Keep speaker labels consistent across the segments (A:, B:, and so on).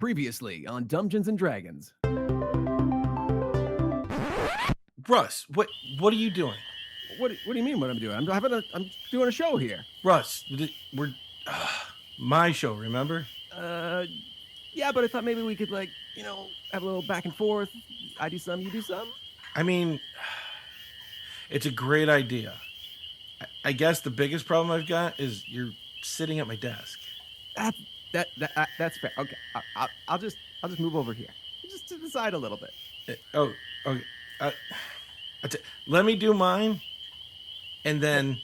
A: Previously on Dumbgeons and Dragons.
B: Russ, what are you doing?
A: What do you mean what I'm doing? I'm doing a show here.
B: Russ, we're my show, remember?
A: Yeah, but I thought maybe we could have a little back and forth. I do some, you do some.
B: I mean, it's a great idea. I guess the biggest problem I've got is you're sitting at my desk.
A: That's fair. Okay, I'll just move over here, just to the side a little bit.
B: Okay. Let me do mine, and then,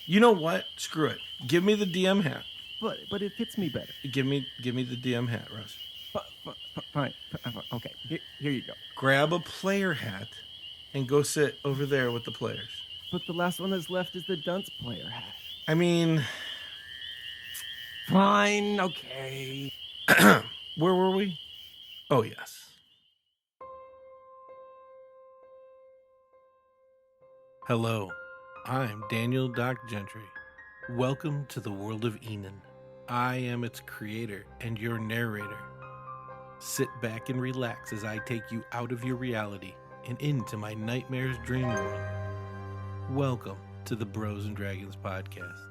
B: you know what? Screw it. Give me the DM hat.
A: But it fits me better.
B: Give me the DM hat, Russ.
A: Fine. Okay, here you go.
B: Grab a player hat, and go sit over there with the players.
A: But the last one that's left is the dunce player hat.
B: I mean...
A: Fine, okay.
B: Where were we? Oh, yes. Hello, I'm Daniel Doc Gentry. Welcome to the world of Enan. I am its creator and your narrator. Sit back and relax as I take you out of your reality and into my nightmare's dream world. Welcome to the Bros and Dragons Podcast.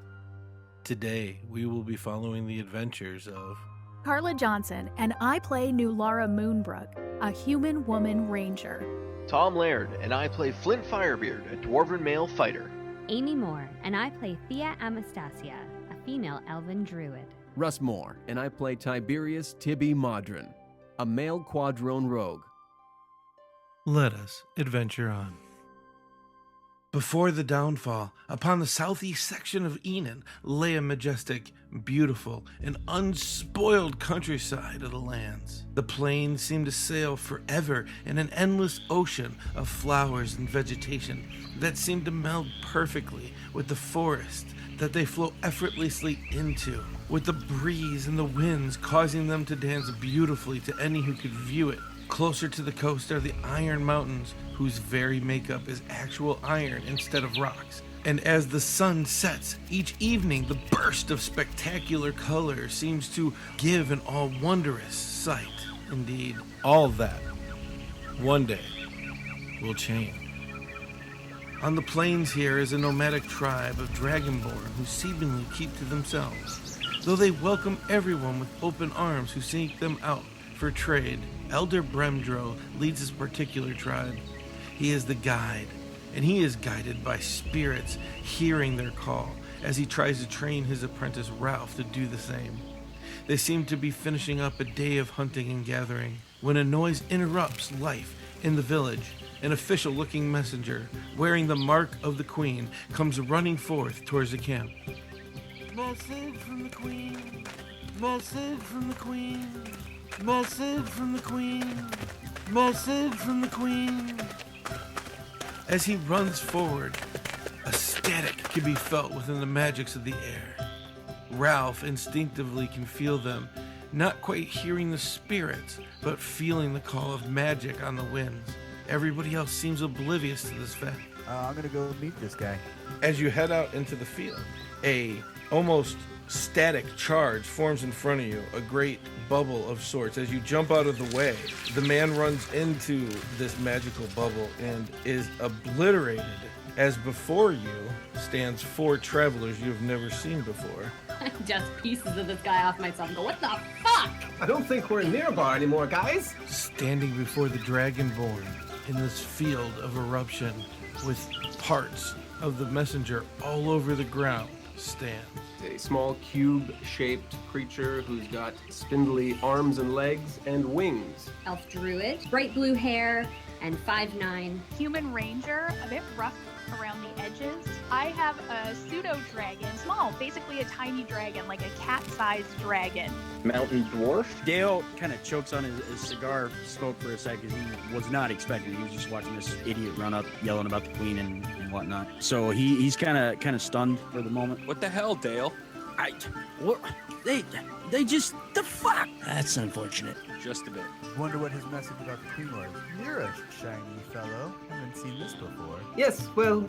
B: Today, we will be following the adventures of
C: Carla Johnson, and I play Nulara Moonbrook, a human woman ranger.
D: Tom Laird, and I play Flint Firebeard, a dwarven male fighter.
E: Amy Moore, and I play Thea Amastasia, a female elven druid.
A: Russ Moore, and I play Tiberius Tibby Modron, a male quadrone rogue.
B: Let us adventure on. Before the downfall, upon the southeast section of Enin lay a majestic, beautiful, and unspoiled countryside of the lands. The plains seemed to sail forever in an endless ocean of flowers and vegetation that seemed to meld perfectly with the forest that they flow effortlessly into, with the breeze and the winds causing them to dance beautifully to any who could view it. Closer to the coast are the Iron Mountains, whose very makeup is actual iron instead of rocks. And as the sun sets each evening, the burst of spectacular color seems to give an all wondrous sight. Indeed, all that, one day, will change. On the plains here is a nomadic tribe of Dragonborn who seemingly keep to themselves, though they welcome everyone with open arms who seek them out for trade. Elder Bremdro leads this particular tribe. He is the guide, and he is guided by spirits hearing their call as he tries to train his apprentice Ralph to do the same. They seem to be finishing up a day of hunting and gathering when a noise interrupts life in the village. An official-looking messenger, wearing the mark of the Queen, comes running forth towards the camp. Message from the Queen! Message from the Queen! Message from the Queen! Message from the Queen! As he runs forward, a static can be felt within the magics of the air. Ralph instinctively can feel them, not quite hearing the spirits, but feeling the call of magic on the winds. Everybody else seems oblivious to this fact.
F: I'm gonna go meet this guy.
B: As you head out into the field, a almost static charge forms in front of you, a great bubble of sorts. As you jump out of the way, the man runs into this magical bubble and is obliterated, as before you stands 4 travelers you have never seen before.
E: I dust pieces of this guy off myself and go, what the fuck?
A: I don't think we're nearby anymore, guys.
B: Standing before the Dragonborn in this field of eruption with parts of the messenger all over the ground stands
G: a small cube-shaped creature who's got spindly arms and legs and wings.
E: Elf druid, bright blue hair, and 5'9".
H: Human ranger, a bit rough around the edges. I have a pseudo-dragon, small, basically a tiny dragon, like a cat-sized dragon.
D: Mountain dwarf.
F: Dale kind of chokes on his cigar smoke for a second. He was not expecting it. He was just watching this idiot run up, yelling about the queen and whatnot. So he's kind of stunned for the moment.
I: What the hell, Dale?
F: They just, the fuck? That's unfortunate.
I: Just a bit.
J: Wonder what his message about the queen was. You're a shiny fellow. Haven't seen this before.
G: Yes, well,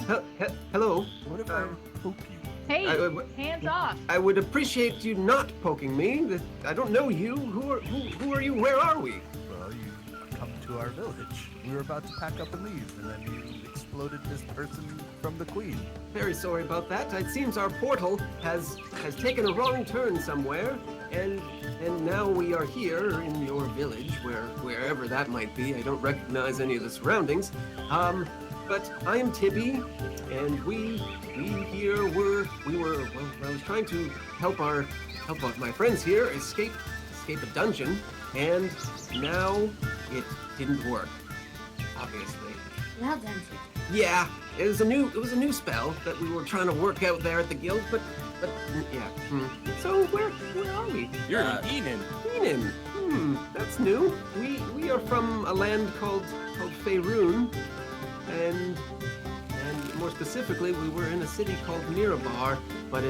G: hello.
J: What if I poke you?
H: Hey, hands off.
G: I would appreciate you not poking me. I don't know you. Who are you? Where are we?
J: Well, you come to our village. We were about to pack up and leave, and then you exploded this person from the queen.
G: Very sorry about that. It seems our portal has taken a wrong turn somewhere, and now we are here in your village, wherever that might be. I don't recognize any of the surroundings. But I am Tibby, and we here I was trying to help my friends here escape a dungeon, and now it didn't work. Obviously.
E: Well done, Tibby.
G: Yeah, it was a new spell that we were trying to work out there at the guild, but yeah. So where are we?
I: You're in Enan.
G: Enan. That's new. We are from a land called Faerun, and more specifically, we were in a city called Mirabar, but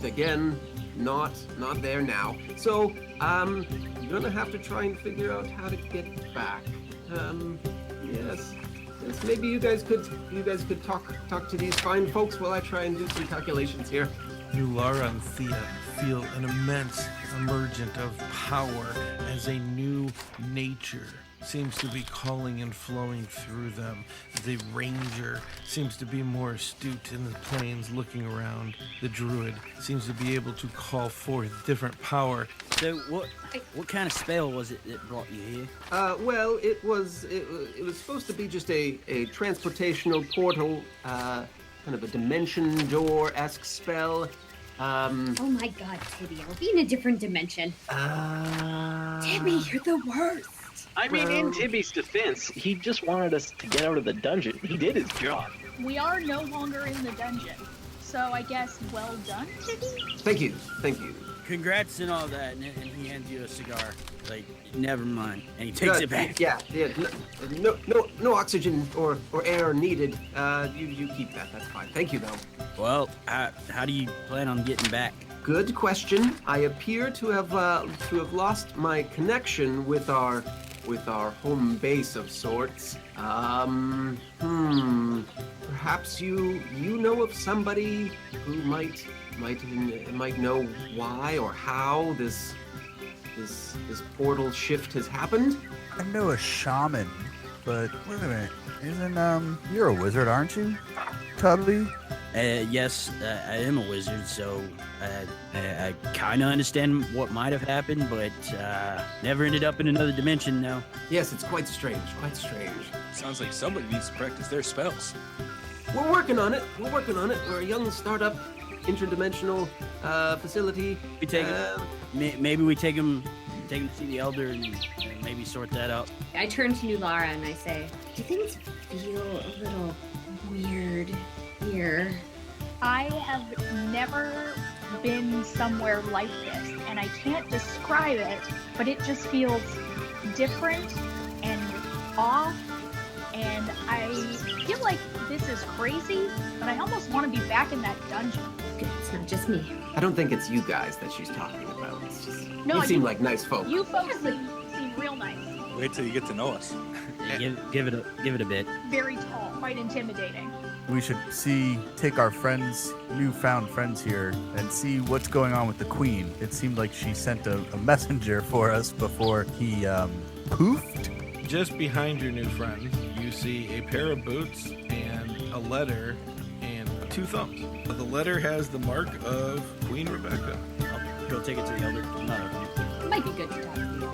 G: again, not there now. So I'm gonna have to try and figure out how to get back. Yes, maybe you guys could talk to these fine folks while I try and do some calculations here.
B: Nulara and Thea feel an immense emergent of power as a new nature seems to be calling and flowing through them. The ranger seems to be more astute in the plains looking around. The druid seems to be able to call forth different power.
F: So what kind of spell was it that brought you here?
G: Well, it was supposed to be just a transportational portal, kind of a dimension door-esque spell.
E: Oh my god, Tibby, are we in a different dimension? Tibby, you're the worst.
D: I mean, in Tibby's defense, he just wanted us to get out of the dungeon. He did his job.
H: We are no longer in the dungeon. So I guess well done, Tibby?
G: Thank you.
F: Congrats and all that, and he hands you a cigar. Like, never mind. And he takes it back.
G: Yeah. No oxygen or air needed. You keep that. That's fine. Thank you, though.
F: Well, how do you plan on getting back?
G: Good question. I appear to have lost my connection with our home base of sorts. Perhaps you know of somebody who might know why or how this portal shift has happened?
J: I know a shaman, but wait a minute. You're a wizard, aren't you, Tubby?
F: Yes, I am a wizard, so I kind of understand what might have happened, but never ended up in another dimension, no.
G: Yes, it's quite strange.
I: Sounds like somebody needs to practice their spells.
G: We're working on it. We're a young startup, interdimensional facility.
F: We take maybe we take him to see the elder and maybe sort that out.
E: I turn to Nulara and I say, do things feel a little weird here?
H: I have never been somewhere like this, and I can't describe it, but it just feels different and off, and I feel like this is crazy, but I almost want to be back in that dungeon.
E: Good, it's not just me.
G: I don't think it's you guys that she's talking about. It's just,
H: No,
G: you seem like nice folk.
H: You folks seem real nice.
I: Wait till you get to know us.
F: Give it a bit.
H: Very tall, quite intimidating.
J: We should take our newfound friends here, and see what's going on with the queen. It seemed like she sent a messenger for us before he poofed.
B: Just behind your new friend, you see a pair of boots and a letter and 2 thumbs. The letter has the mark of Queen Rebecca.
F: I'll go take it to the elder. Not opening.
E: It might be good to talk to the elder.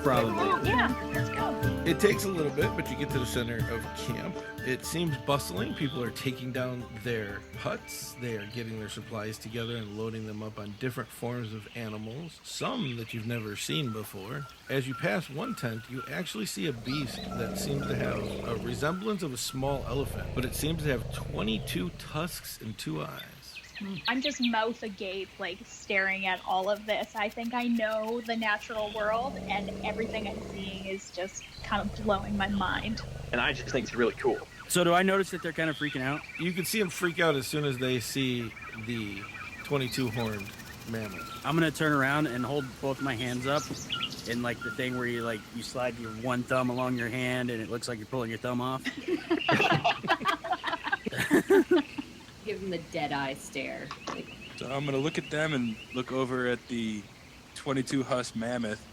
F: Probably.
H: Oh, yeah, let's go.
B: It takes a little bit, but you get to the center of camp. It seems bustling. People are taking down their huts. They are getting their supplies together and loading them up on different forms of animals, some that you've never seen before. As you pass one tent, you actually see a beast that seems to have a resemblance of a small elephant, but it seems to have 22 tusks and 2 eyes.
H: I'm just mouth agape, like staring at all of this. I think I know the natural world, and everything I'm seeing is just kind of blowing my mind.
D: And I just think it's really cool.
F: So do I notice that they're kind of freaking out?
B: You can see them freak out as soon as they see the 22-horned mammoth.
F: I'm gonna turn around and hold both my hands up in like the thing where you slide your one thumb along your hand and it looks like you're pulling your thumb off.
E: Give him the dead eye stare.
I: So I'm gonna look at them and look over at the 22 husk mammoth,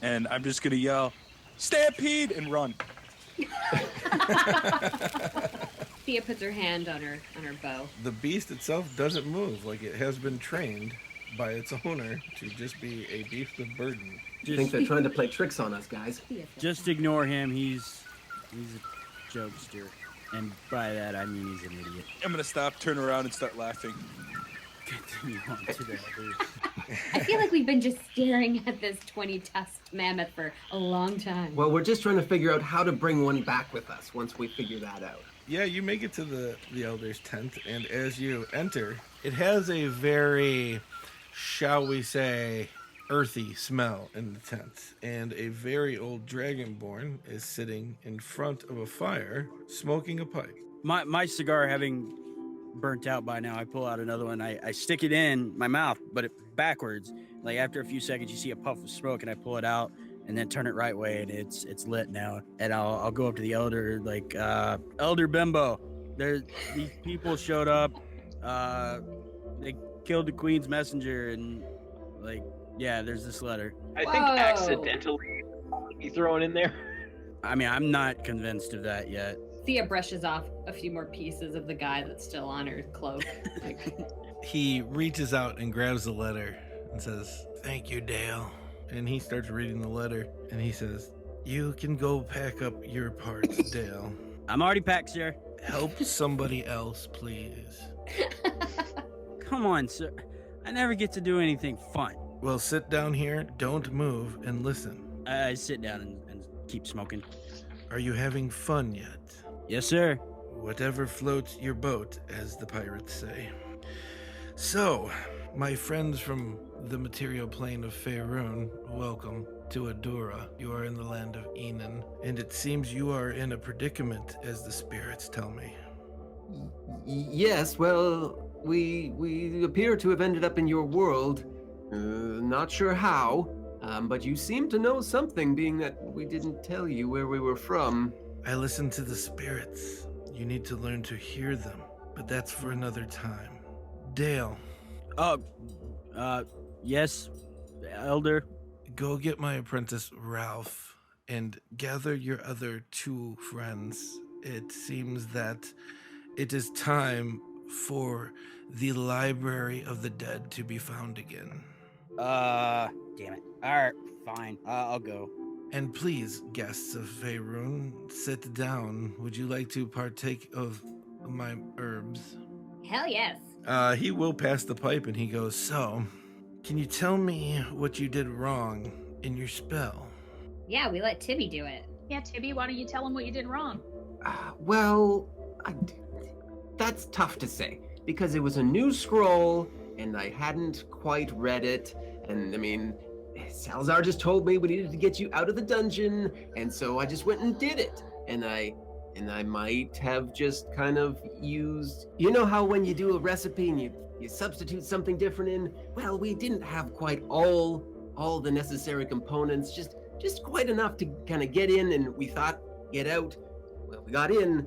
I: and I'm just gonna yell, "Stampede!" and run.
E: Thea puts her hand on her bow.
B: The beast itself doesn't move, like it has been trained by its owner to just be a beast of burden.
G: I think they're trying to play tricks on us, guys.
F: Just ignore him. He's a jokester, and by that I mean he's an idiot.
I: I'm gonna stop, turn around, and start laughing.
F: Continue on to the others.
E: I feel like we've been just staring at this 20-tusked mammoth for a long time.
G: Well, we're just trying to figure out how to bring one back with us once we figure that out.
B: Yeah, you make it to the elder's tent, and as you enter, it has a very, shall we say, earthy smell in the tent, and a very old Dragonborn is sitting in front of a fire, smoking a pipe.
F: My cigar having burnt out by now, I pull out another one. I stick it in my mouth, but it backwards. Like after a few seconds, you see a puff of smoke, and I pull it out and then turn it right way, and it's lit now. And I'll go up to the elder, like, Elder Bimbo, these people showed up. They killed the Queen's messenger, and like, yeah, there's this letter.
D: I think accidentally be thrown in there.
F: I mean, I'm not convinced of that yet.
E: Thea brushes off a few more pieces of the guy that's still on her cloak.
B: He reaches out and grabs the letter and says, "Thank you, Dale." And he starts reading the letter, and he says, "You can go pack up your parts, Dale.
F: I'm already packed, sir.
B: Help somebody else, please."
F: Come on, sir. I never get to do anything fun.
B: Well, sit down here, don't move, and listen.
F: I sit down and keep smoking.
B: Are you having fun yet?
F: Yes, sir.
B: Whatever floats your boat, as the pirates say. So, my friends from the material plane of Faerun, welcome to Adura. You are in the land of Enan, and it seems you are in a predicament, as the spirits tell me.
G: Yes, well, we appear to have ended up in your world. Not sure how, but you seem to know something, being that we didn't tell you where we were from.
B: I listen to the spirits. You need to learn to hear them, but that's for another time. Dale.
F: Yes, Elder.
B: Go get my apprentice, Ralph, and gather your other two friends. It seems that it is time for the Library of the Dead to be found again.
F: Damn it. Alright, fine. I'll go.
B: And please, guests of Faerun, sit down. Would you like to partake of my herbs?
E: Hell yes.
B: He will pass the pipe, and he goes, "So, can you tell me what you did wrong in your spell?"
E: Yeah, we let Tibby do it.
H: Yeah, Tibby, why don't you tell him what you did wrong?
G: Well, that's tough to say, because it was a new scroll, and I hadn't quite read it, and I mean, Salazar just told me we needed to get you out of the dungeon, and so I just went and did it. And I might have just kind of used, you know how when you do a recipe and you substitute something different in? Well, we didn't have quite all the necessary components, just quite enough to kind of get in, and we thought get out. Well, we got in,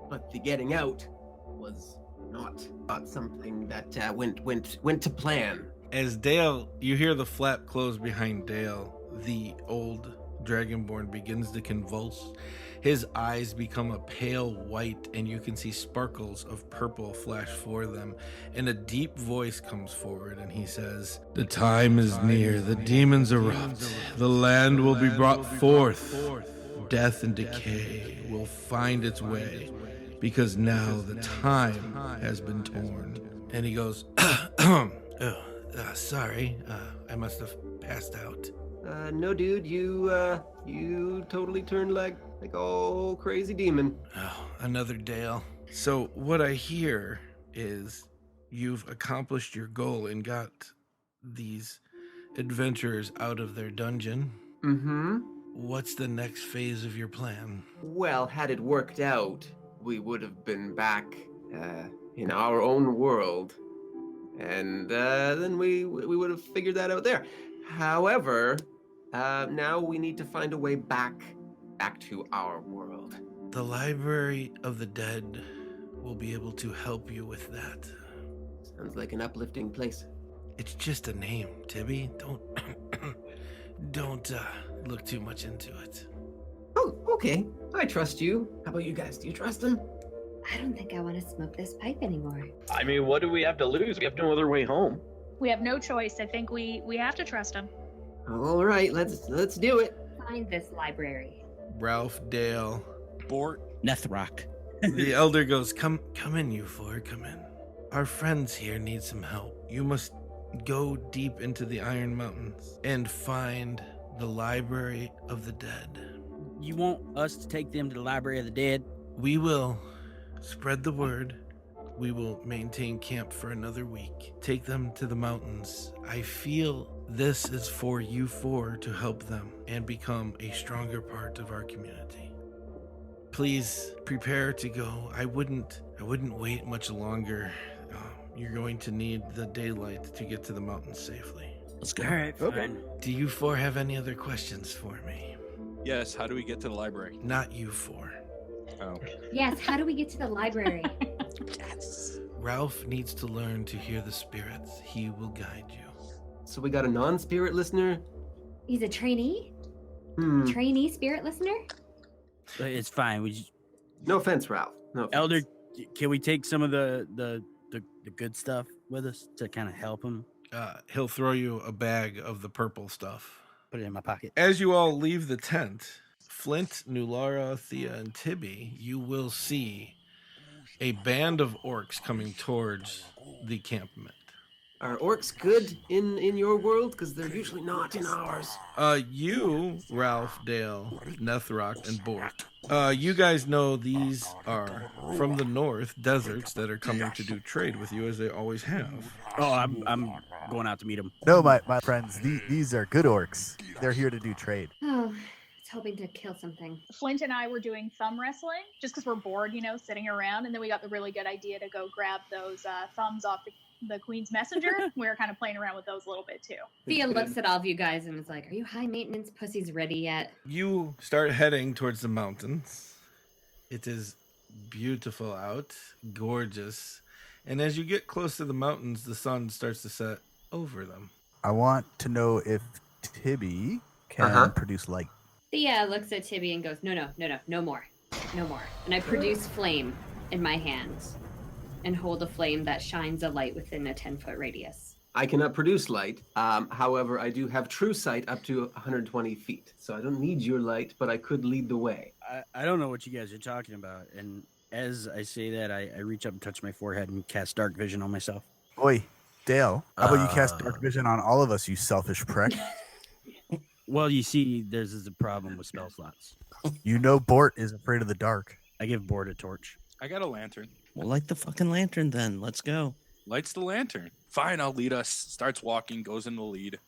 G: but the getting out was not something that went to plan.
B: As Dale, you hear the flap close behind Dale, the old Dragonborn begins to convulse. His eyes become a pale white, and you can see sparkles of purple flash for them. And a deep voice comes forward, and he says, "The time is near. The demons erupt. The land will be brought forth. Death and decay will find its way, because now the time has been torn." And he goes, "Sorry, I must have passed out."
G: No, dude, you totally turned like all crazy demon.
B: Oh, another Dale. So what I hear is you've accomplished your goal and got these adventurers out of their dungeon.
G: Mm-hmm.
B: What's the next phase of your plan?
G: Well, had it worked out, we would have been back in our own world. and then we would have figured that out there. However, now we need to find a way back to our world.
B: The Library of the Dead will be able to help you with that.
G: Sounds like an uplifting place.
B: It's just a name, Tibby. Don't look too much into it.
G: Oh, okay. I trust you. How about you guys? Do you trust him?
E: I don't think I want to smoke this pipe anymore.
D: I mean, what do we have to lose? We have no other way home.
H: We have no choice. I think we have to trust him.
G: All right, let's do it.
E: Find this library.
B: Ralph, Dale,
I: Bort.
F: Nethrock.
B: the elder goes, Come in, you four, come in. Our friends here need some help. You must go deep into the Iron Mountains and find the Library of the Dead.
F: You want us to take them to the Library of the Dead?
B: We will spread the word. We will maintain camp for another week. Take them to the mountains. I feel this is for you four to help them and become a stronger part of our community. Please prepare to go. I wouldn't wait much longer. You're going to need the daylight to get to the mountains safely.
F: Let's go. All right, fine.
B: Do you four have any other questions for me?
I: Yes, how do we get to the library?
B: Not you four.
I: Oh.
E: Yes, how do we get to the library?
F: Yes.
B: Ralph needs to learn to hear the spirits. He will guide you.
G: So we got a non-spirit listener?
E: He's a trainee? Trainee spirit listener?
F: It's fine. We just...
G: No offense, Ralph. No offense.
F: Elder, can we take some of the good stuff with us to kind of help him?
B: He'll throw you a bag of the purple stuff.
F: Put it in my pocket.
B: As you all leave the tent, Flint, Nulara, Thea, and Tibby, you will see a band of orcs coming towards the campment.
G: Are orcs good in your world? Because they're usually not in ours.
B: You, Ralph, Dale, Nethrock, and Bort. You guys know these are from the north deserts that are coming to do trade with you as they always have.
F: Oh, I'm going out to meet him.
J: No, my friends, these are good orcs. They're here to do trade.
E: Oh, it's hoping to kill something.
H: Flint and I were doing thumb wrestling just because we're bored, sitting around. And then we got the really good idea to go grab those thumbs off the Queen's Messenger. We were kind of playing around with those a little bit too.
E: Thea looks at all of you guys and is like, are you high maintenance pussies ready yet?
B: You start heading towards the mountains. It is beautiful out, gorgeous. And as you get close to the mountains, the sun starts to set over them.
J: I want to know if Tibby can produce light.
E: Thea looks at Tibby and goes, no more. And I produce flame in my hands and hold a flame that shines a light within a 10-foot radius.
G: I cannot produce light. However, I do have true sight up to 120 feet. So I don't need your light, but I could lead the way.
F: I don't know what you guys are talking about. And as I say that, I reach up and touch my forehead and cast dark vision on myself.
J: Oi, Dale, how about you cast dark vision on all of us, you selfish prick?
F: Well, you see, there's a problem with spell slots.
J: You know Bort is afraid of the dark.
F: I give Bort a torch.
I: I got a lantern.
K: Well, light the fucking lantern then. Let's go.
I: Lights the lantern. Fine, I'll lead us. Starts walking, goes in the lead.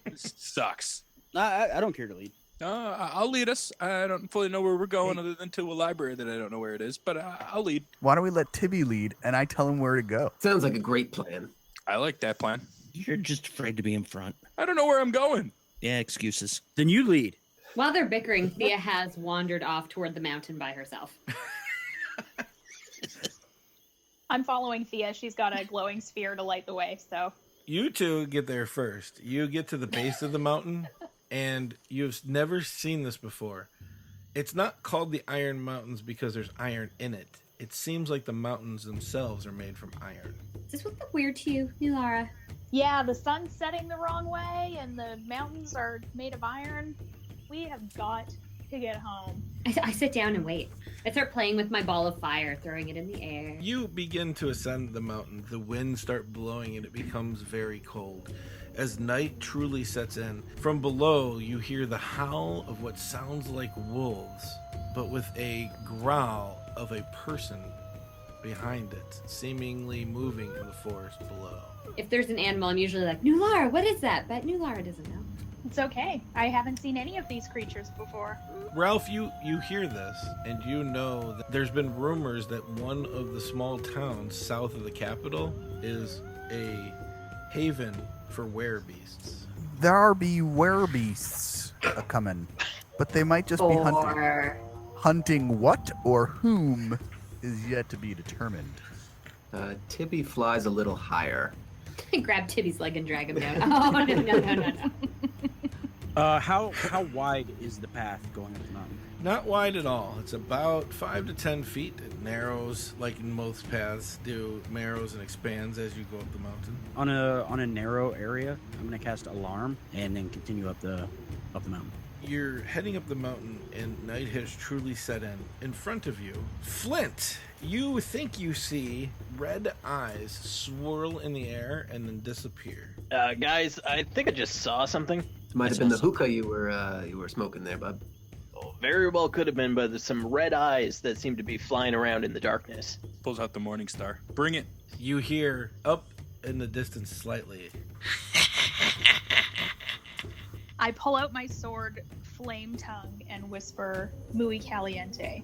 I: This sucks.
F: I don't care to lead.
I: I'll lead us. I don't fully know where we're going other than to a library that I don't know where it is, but I'll lead.
J: Why don't we let Tibby lead and I tell him where to go?
G: Sounds like a great plan.
I: I like that plan.
K: You're just afraid to be in front.
I: I don't know where I'm going.
K: Yeah, excuses.
F: Then you lead.
E: While they're bickering, Thea has wandered off toward the mountain by herself.
H: I'm following Thea. She's got a glowing sphere to light the way, so.
B: You two get there first. You get to the base of the mountain, and you've never seen this before. It's not called the Iron Mountains because there's iron in it. It seems like the mountains themselves are made from iron.
E: Is this what look weird to you, Nulara?
H: Yeah, the sun's setting the wrong way, and the mountains are made of iron. We have got to get home.
E: I sit down and wait. I start playing with my ball of fire, throwing it in the air.
B: You begin to ascend the mountain. The winds start blowing and it becomes very cold. As night truly sets in, from below you hear the howl of what sounds like wolves, but with a growl of a person behind it, seemingly moving in the forest below.
E: If there's an animal, I'm usually like, Nulara, what is that? But Nulara doesn't know.
H: It's okay. I haven't seen any of these creatures before.
B: Ralph, you hear this, and you know that there's been rumors that one of the small towns south of the capital is a haven for werebeasts.
J: There be werebeasts a-coming, but they might just be hunting.
E: Or
J: Hunting what or whom is yet to be determined.
G: Tibby flies a little higher.
E: grab Tibby's leg and drag him down. Oh, no.
F: How wide is the path going up the mountain?
B: Not wide at all. It's about 5 to 10 feet. It narrows, like in most paths do, narrows and expands as you go up the mountain.
F: On a narrow area, I'm gonna cast Alarm and then continue up the mountain.
B: You're heading up the mountain, and night has truly set in. In front of you, Flint, you think you see red eyes swirl in the air and then disappear.
D: Guys, I think I just saw something.
G: It might have been the hookah you were smoking there, bud.
D: Oh, very well could have been, but there's some red eyes that seem to be flying around in the darkness.
I: Pulls out the Morning Star. Bring it.
B: You hear up in the distance slightly.
H: I pull out my sword, Flame Tongue, and whisper Muy Caliente,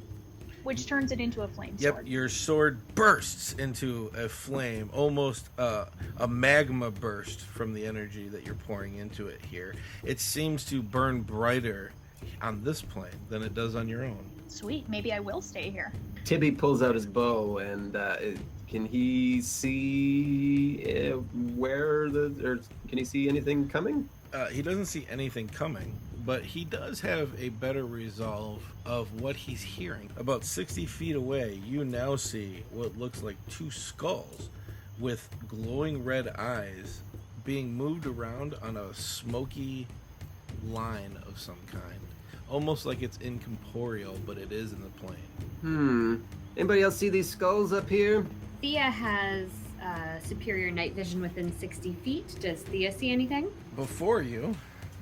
H: which turns it into a flame sword.
B: Yep, your sword bursts into a flame, almost a magma burst from the energy that you're pouring into it here. It seems to burn brighter on this plane than it does on your own.
H: Sweet, maybe I will stay here.
G: Tibby pulls out his bow, and can he see can he see anything coming?
B: He doesn't see anything coming, but he does have a better resolve of what he's hearing. About 60 feet away, you now see what looks like two skulls with glowing red eyes being moved around on a smoky line of some kind. Almost like it's incorporeal, but it is in the plane.
G: Anybody else see these skulls up here?
E: Thea has superior night vision within 60 feet. Does Thea see anything?
B: Before you,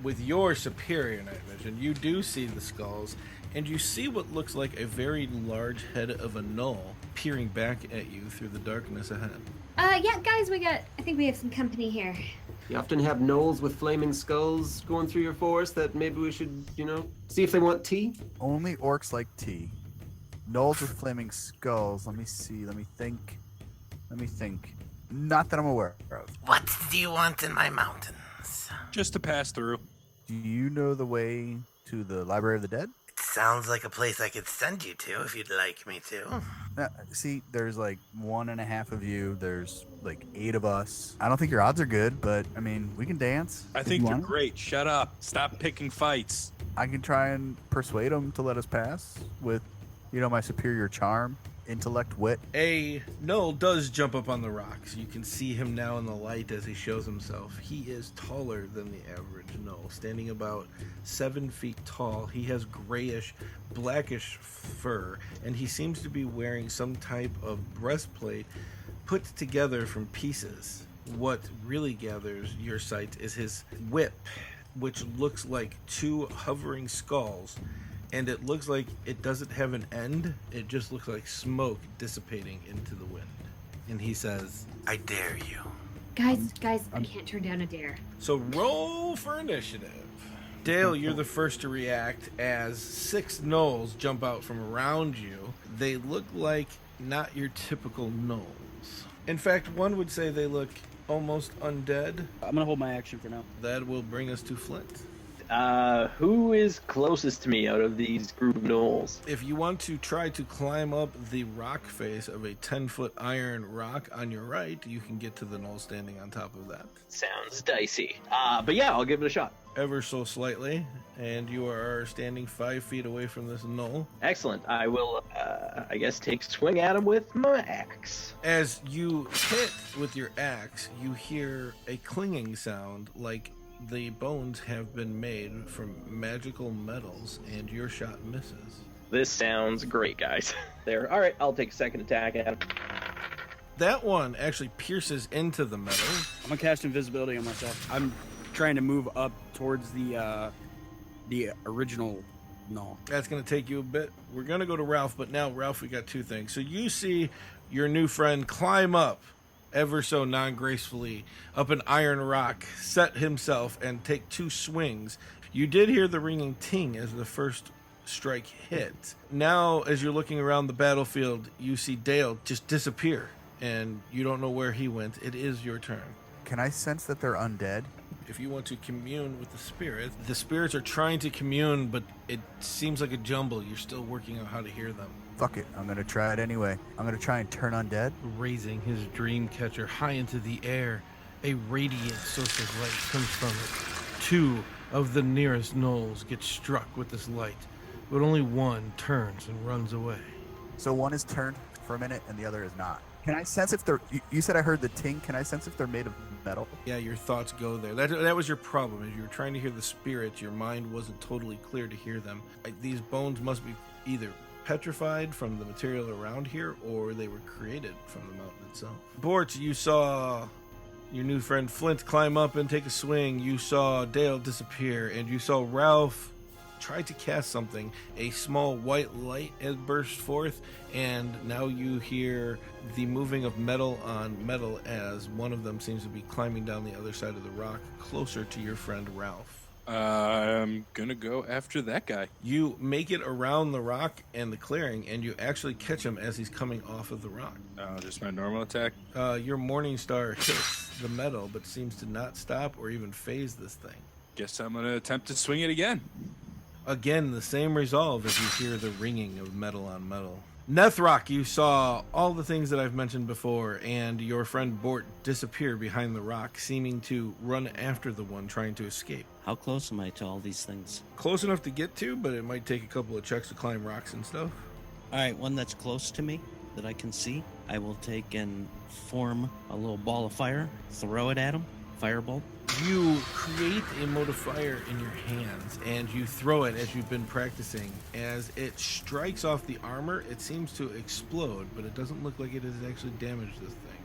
B: with your superior night vision, you do see the skulls, and you see what looks like a very large head of a gnoll peering back at you through the darkness ahead.
E: Yeah, guys, I think we have some company here.
G: You often have gnolls with flaming skulls going through your forest that maybe we should, see if they want tea?
J: Only orcs like tea. Gnolls with flaming skulls. Let me see. Let me think. Not that I'm aware of.
L: What do you want in my mountains?
I: Just to pass through.
J: Do you know the way to the Library of the Dead?
L: It sounds like a place I could send you to if you'd like me to.
J: See, there's like 1.5 of you. There's like 8 of us. I don't think your odds are good, but I mean, we can dance.
I: I think you're great. Shut up. Stop picking fights.
J: I can try and persuade them to let us pass with, my superior charm, intellect, wit.
B: A gnoll does jump up on the rocks. You can see him now in the light as he shows himself. He is taller than the average gnoll, standing about 7 feet tall. He has grayish, blackish fur, and he seems to be wearing some type of breastplate put together from pieces. What really gathers your sight is his whip, which looks like 2 hovering skulls. And it looks like it doesn't have an end. It just looks like smoke dissipating into the wind. And he says,
L: I dare you.
E: Guys, I can't turn down a dare.
B: So roll for initiative. Dale, you're the first to react as 6 gnolls jump out from around you. They look like not your typical gnolls. In fact, one would say they look almost undead.
F: I'm going to hold my action for now.
B: That will bring us to Flint.
D: Who is closest to me out of these group of gnolls?
B: If you want to try to climb up the rock face of a 10-foot iron rock on your right, you can get to the gnoll standing on top of that.
D: Sounds dicey. But yeah, I'll give it a shot.
B: Ever so slightly, and you are standing 5 feet away from this gnoll.
D: Excellent. I will, take swing at him with my axe.
B: As you hit with your axe, you hear a clinging sound like the bones have been made from magical metals, and your shot misses.
D: This sounds great, guys. There. All right, I'll take a second attack at him.
B: That one actually pierces into the metal.
F: I'm gonna cast invisibility on myself. I'm trying to move up towards the original gnoll.
B: That's gonna take you a bit. We're gonna go to Ralph, but now, Ralph, we got 2 things. So you see your new friend climb up ever so non-gracefully up an iron rock, set himself, and take 2 swings. You did hear the ringing ting as the first strike hit. Now, as you're looking around the battlefield, you see Dale just disappear and you don't know where he went. It is your turn.
J: Can I sense that they're undead?
B: If you want to commune with the spirits are trying to commune, but it seems like a jumble. You're still working out how to hear them.
J: Fuck it, I'm going to try it anyway. I'm going to try and turn undead.
B: Raising his dream catcher high into the air, a radiant source of light comes from it. 2 of the nearest gnolls get struck with this light, but only one turns and runs away.
J: So one is turned for a minute and the other is not. Can I sense if they're... You said I heard the ting. Can I sense if they're made of metal?
B: Yeah, your thoughts go there. That was your problem. As you were trying to hear the spirits, your mind wasn't totally clear to hear them. These bones must be either petrified from the material around here, or they were created from the mountain itself. Bort, you saw your new friend Flint climb up and take a swing. You saw Dale disappear, and you saw Ralph try to cast something. A small white light has burst forth, and now you hear the moving of metal on metal as one of them seems to be climbing down the other side of the rock, closer to your friend Ralph.
I: I'm gonna go after that guy.
B: You make it around the rock and the clearing, and you actually catch him as he's coming off of the rock.
I: Just my normal attack?
B: Your Morning Star hits the metal, but seems to not stop or even phase this thing.
I: Guess I'm gonna attempt to swing it again.
B: Again, the same resolve as you hear the ringing of metal on metal. Nethrok, you saw all the things that I've mentioned before, and your friend Bort disappear behind the rock, seeming to run after the one trying to escape.
K: How close am I to all these things?
B: Close enough to get to, but it might take a couple of checks to climb rocks and stuff.
K: All right, one that's close to me that I can see, I will take and form a little ball of fire, throw it at him, firebolt.
B: You create a mote of fire in your hands, and you throw it as you've been practicing. As it strikes off the armor, it seems to explode, but it doesn't look like it has actually damaged this thing.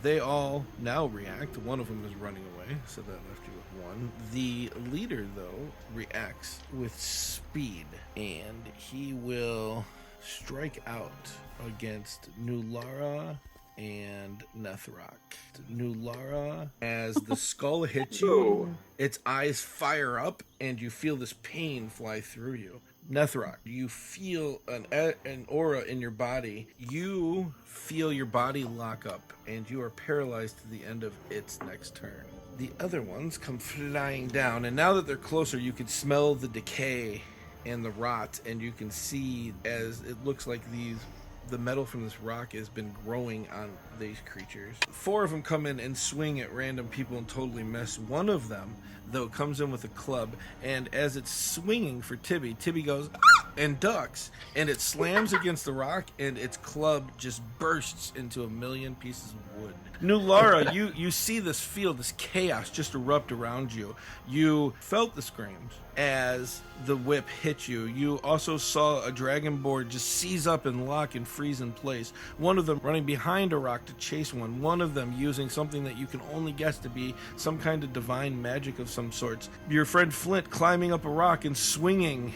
B: They all now react. One of them is running away, so that left you with one. The leader, though, reacts with speed, and he will strike out against Nulara and Nethrok. Nulara, as the skull hits you, its eyes fire up, and you feel this pain fly through you. Nethrok, you feel an aura in your body. You feel your body lock up, and you are paralyzed to the end of its next turn. The other ones come flying down, and now that they're closer, you can smell the decay and the rot, and you can see as it looks like the metal from this rock has been growing on these creatures. 4 of them come in and swing at random people and totally miss. One of them, though, comes in with a club, and as it's swinging for Tibby goes "Ah!" and ducks, and it slams against the rock, and its club just bursts into a million pieces of wood. Nulara, you see this field, this chaos just erupt around you. You felt the screams as the whip hit you. You also saw a Dragonborn just seize up and lock and freeze in place. One of them running behind a rock to chase one. One of them using something that you can only guess to be some kind of divine magic of some sorts. Your friend Flint climbing up a rock and swinging.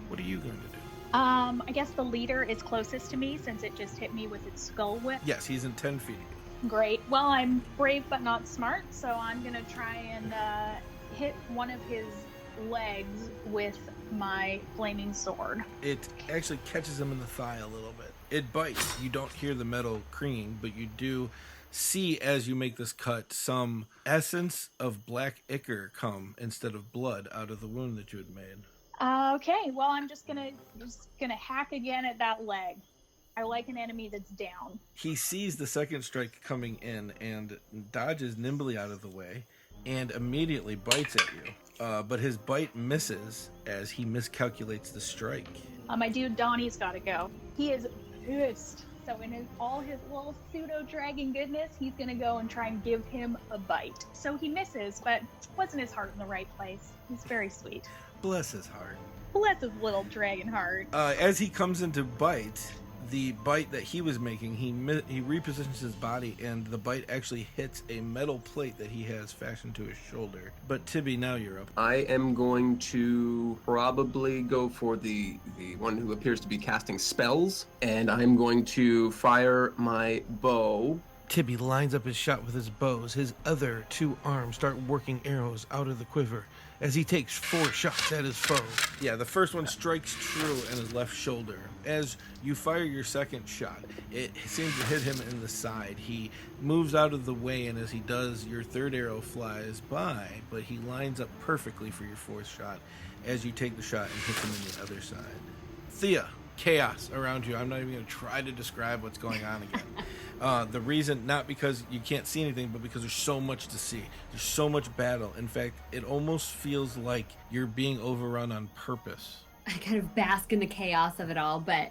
B: What are you going to do?
H: I guess the leader is closest to me since it just hit me with its skull whip.
B: Yes, he's in 10 feet of you.
H: Great. Well, I'm brave but not smart, so I'm going to try and hit one of his legs with my flaming sword.
B: It actually catches him in the thigh a little bit. It bites. You don't hear the metal cream, but you do see as you make this cut some essence of black ichor come instead of blood out of the wound that you had made.
H: Okay, well, I'm just gonna hack again at that leg. I like an enemy that's down.
B: He sees the second strike coming in and dodges nimbly out of the way and immediately bites at you. But his bite misses as he miscalculates the strike.
H: My dude Donnie's got to go. He is pissed. So in all his little pseudo-dragon goodness, he's going to go and try and give him a bite. So he misses, but wasn't his heart in the right place. He's very sweet.
B: Bless his heart.
H: Bless his little dragon heart.
B: As he comes into bite, the bite that he was making, he repositions his body, and the bite actually hits a metal plate that he has fashioned to his shoulder. But Tibby, now you're up.
G: I am going to probably go for the one who appears to be casting spells, and I'm going to fire my bow.
B: Tibby lines up his shot with his bows. His other 2 arms start working arrows out of the quiver as he takes 4 shots at his foe. Yeah, the first one strikes true in his left shoulder. As you fire your second shot, it seems to hit him in the side. He moves out of the way, and as he does, your third arrow flies by, but he lines up perfectly for your 4th shot as you take the shot and hit him on the other side. Thea, chaos around you. I'm not even going to try to describe what's going on again. The reason, not because you can't see anything, but because there's so much to see. There's so much battle. In fact, it almost feels like you're being overrun on purpose.
E: I kind of bask in the chaos of it all, but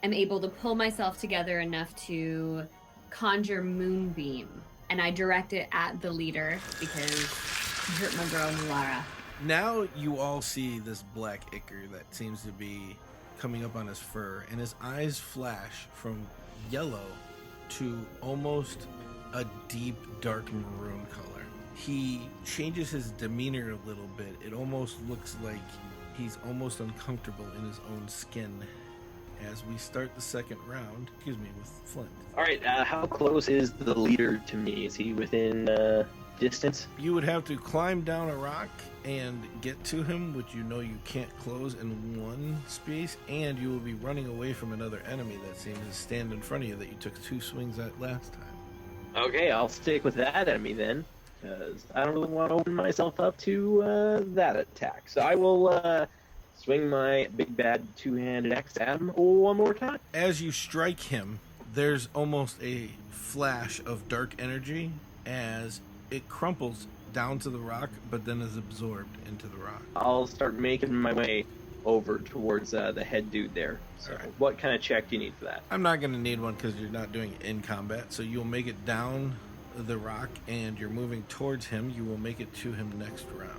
E: I'm able to pull myself together enough to conjure Moonbeam, and I direct it at the leader because he hurt my girl Lara.
B: Now you all see this black ichor that seems to be coming up on his fur, and his eyes flash from yellow to almost a deep dark maroon color. He changes his demeanor a little bit. It almost looks like he's almost uncomfortable in his own skin as we start the second round, with Flint.
D: All right, how close is the leader to me? Is he within distance?
B: You would have to climb down a rock and get to him, which you know you can't close in one space, and you will be running away from another enemy that seems to stand in front of you that you took 2 swings at last time.
D: Okay, I'll stick with that enemy then, because I don't really want to open myself up to that attack. So I will swing my big bad 2-handed axe at him one more time.
B: As you strike him, there's almost a flash of dark energy as it crumples down to the rock, but then is absorbed into the rock.
D: I'll start making my way over towards the head dude there. So right. What kind of check do you need for that?
B: I'm not going to need one because you're not doing it in combat, so you'll make it down the rock and you're moving towards him. You will make it to him next round.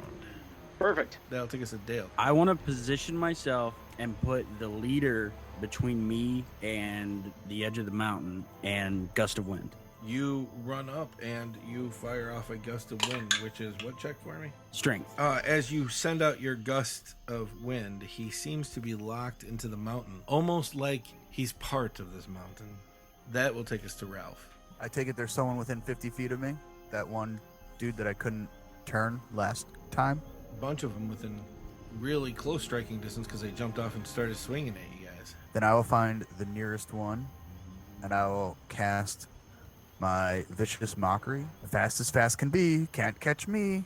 D: Perfect.
B: That'll take us a Dale.
F: I want to position myself and put the leader between me and the edge of the mountain and gust of wind.
B: You run up and you fire off a gust of wind, which is what check for me?
F: Strength.
B: As you send out your gust of wind, he seems to be locked into the mountain, almost like he's part of this mountain. That will take us to Ralph.
J: I take it there's someone within 50 feet of me? That one dude that I couldn't turn last time?
B: A bunch of them within really close striking distance because they jumped off and started swinging at you guys.
J: Then I will find the nearest one, and I will cast my vicious mockery. Fast as fast can be. Can't catch me.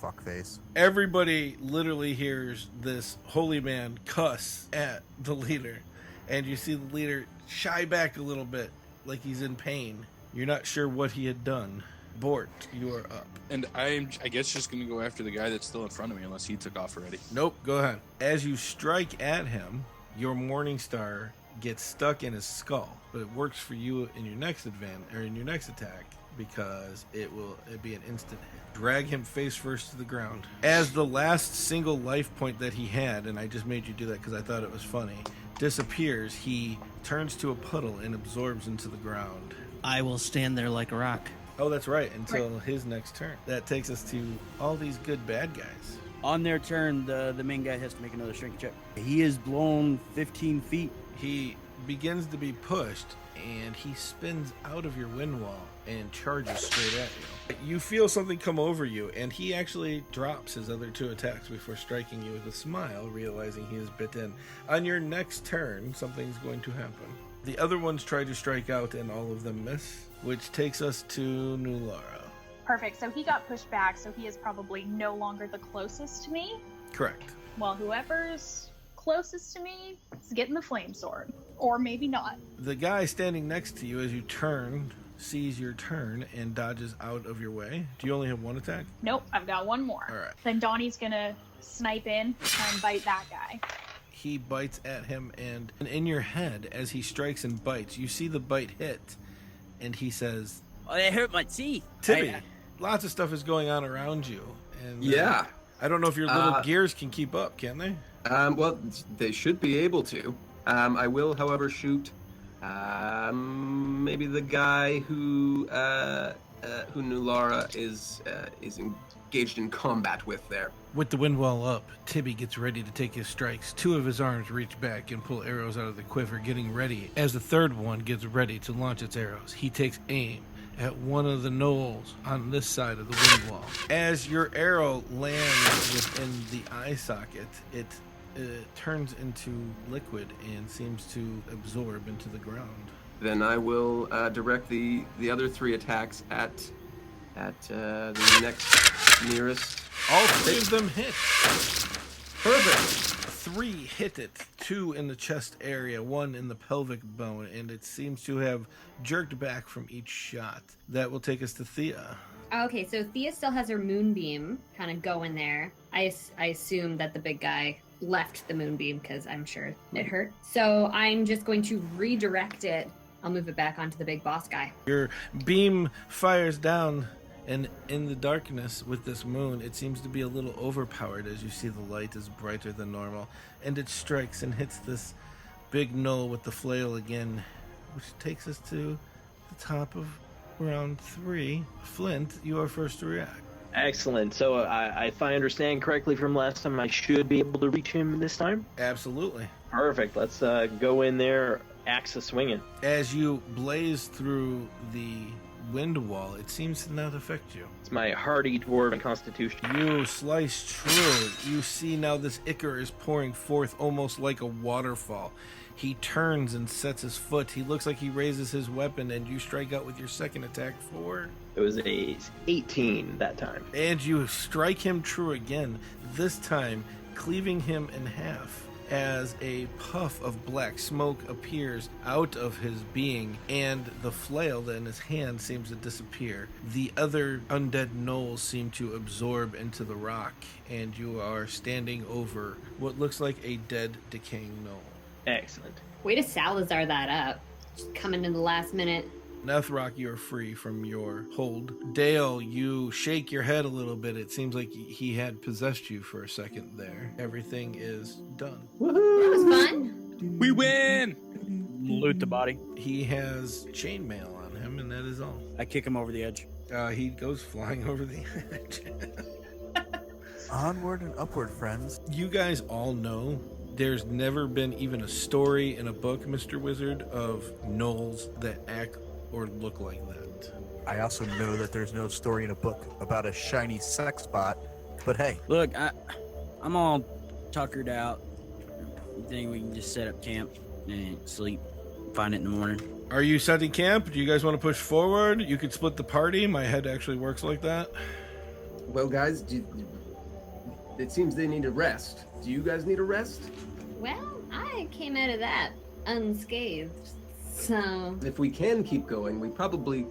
J: Fuckface.
B: Everybody literally hears this holy man cuss at the leader, and you see the leader shy back a little bit like he's in pain. You're not sure what he had done. Bort, you are up.
I: And I'm, I guess, just going to go after the guy that's still in front of me unless he took off already.
B: Nope, go ahead. As you strike at him, your Morning Star gets stuck in his skull, but it works for you in your next attack because it'd be an instant hit. Drag him face first to the ground. As the last single life point that he had, and I just made you do that because I thought it was funny, disappears, he turns to a puddle and absorbs into the ground.
K: I will stand there like a rock.
B: Oh, that's right, until his next turn. That takes us to all these good bad guys.
F: On their turn, the main guy has to make another strength check. He is blown 15 feet.
B: He begins to be pushed, and he spins out of your wind wall and charges straight at you. You feel something come over you, and he actually drops his other 2 attacks before striking you with a smile, realizing he is bitten. On your next turn, something's going to happen. The other ones try to strike out, and all of them miss, which takes us to Nulara.
H: Perfect. So he got pushed back, so he is probably no longer the closest to me.
B: Correct.
H: Well, whoever's closest to me is getting the flame sword. Or maybe not.
B: The guy standing next to you as you turn sees your turn and dodges out of your way. Do you only have 1 attack?
H: Nope, I've got 1 more.
B: All right.
H: Then Donnie's gonna snipe in, try and bite that guy.
B: He bites at him, and in your head, as he strikes and bites, you see the bite hit, and he says,
F: "Oh, that hurt my teeth."
B: Tibby, lots of stuff is going on around you. And
G: yeah.
B: I don't know if your little gears can keep up, can they?
G: Well, they should be able to. I will, however, shoot maybe the guy who Nulara is engaged in combat with there.
B: With the wind wall up, Tibby gets ready to take his strikes. 2 of his arms reach back and pull arrows out of the quiver, getting ready. As the third one gets ready to launch its arrows, he takes aim at one of the knolls on this side of the wind wall. As your arrow lands within the eye socket, it turns into liquid and seems to absorb into the ground.
G: Then I will direct the other 3 attacks at the next nearest.
B: All 3 of them hit.
G: Perfect.
B: 3 hit it, 2 in the chest area, 1 in the pelvic bone, and it seems to have jerked back from each shot. That will take us to Thea.
E: Okay, so Thea still has her moonbeam kind of going there. I assume that the big guy left the moonbeam because I'm sure it hurt. So I'm just going to redirect it. I'll move it back onto the big boss guy.
B: Your beam fires down, and in the darkness with this moon, it seems to be a little overpowered as you see the light is brighter than normal, and it strikes and hits this big knoll with the flail again, which takes us to the top of round 3. Flint, you are first to react.
D: Excellent. So if I understand correctly from last time, I should be able to reach him this time?
B: Absolutely.
D: Perfect. Let's go in there, axe a-swinging.
B: As you blaze through the wind wall, it seems to not affect you.
D: It's my hardy dwarven constitution.
B: You slice true. You see now this ichor is pouring forth almost like a waterfall. He turns and sets his foot. He looks like he raises his weapon, and you strike out with your second attack for...
D: It was a 18 that time.
B: And you strike him true again, this time cleaving him in half as a puff of black smoke appears out of his being, and the flail in his hand seems to disappear. The other undead gnolls seem to absorb into the rock, and you are standing over what looks like a dead, decaying gnoll.
D: Excellent.
E: Way to Salazar that up. Just coming in the last minute.
B: Nethrock, you are free from your hold. Dale, you shake your head a little bit. It seems like he had possessed you for a second there. Everything is done.
E: Woohoo! That was fun.
I: We win!
F: Loot the body.
B: He has chainmail on him, and that is all.
F: I kick him over the edge.
B: He goes flying over the edge.
J: Onward and upward, friends.
B: You guys all know there's never been even a story in a book, Mr. Wizard, of gnolls that act or look like that.
J: I also know that there's no story in a book about a shiny sex bot, but hey.
F: Look, I'm all tuckered out. I think we can just set up camp and sleep. Find it in the morning.
B: Are you setting camp? Do you guys want to push forward? You could split the party. My head actually works like that.
G: Well, guys, it seems they need a rest. Do you guys need a rest?
E: Well, I came out of that unscathed, so...
G: If we can keep going, we probably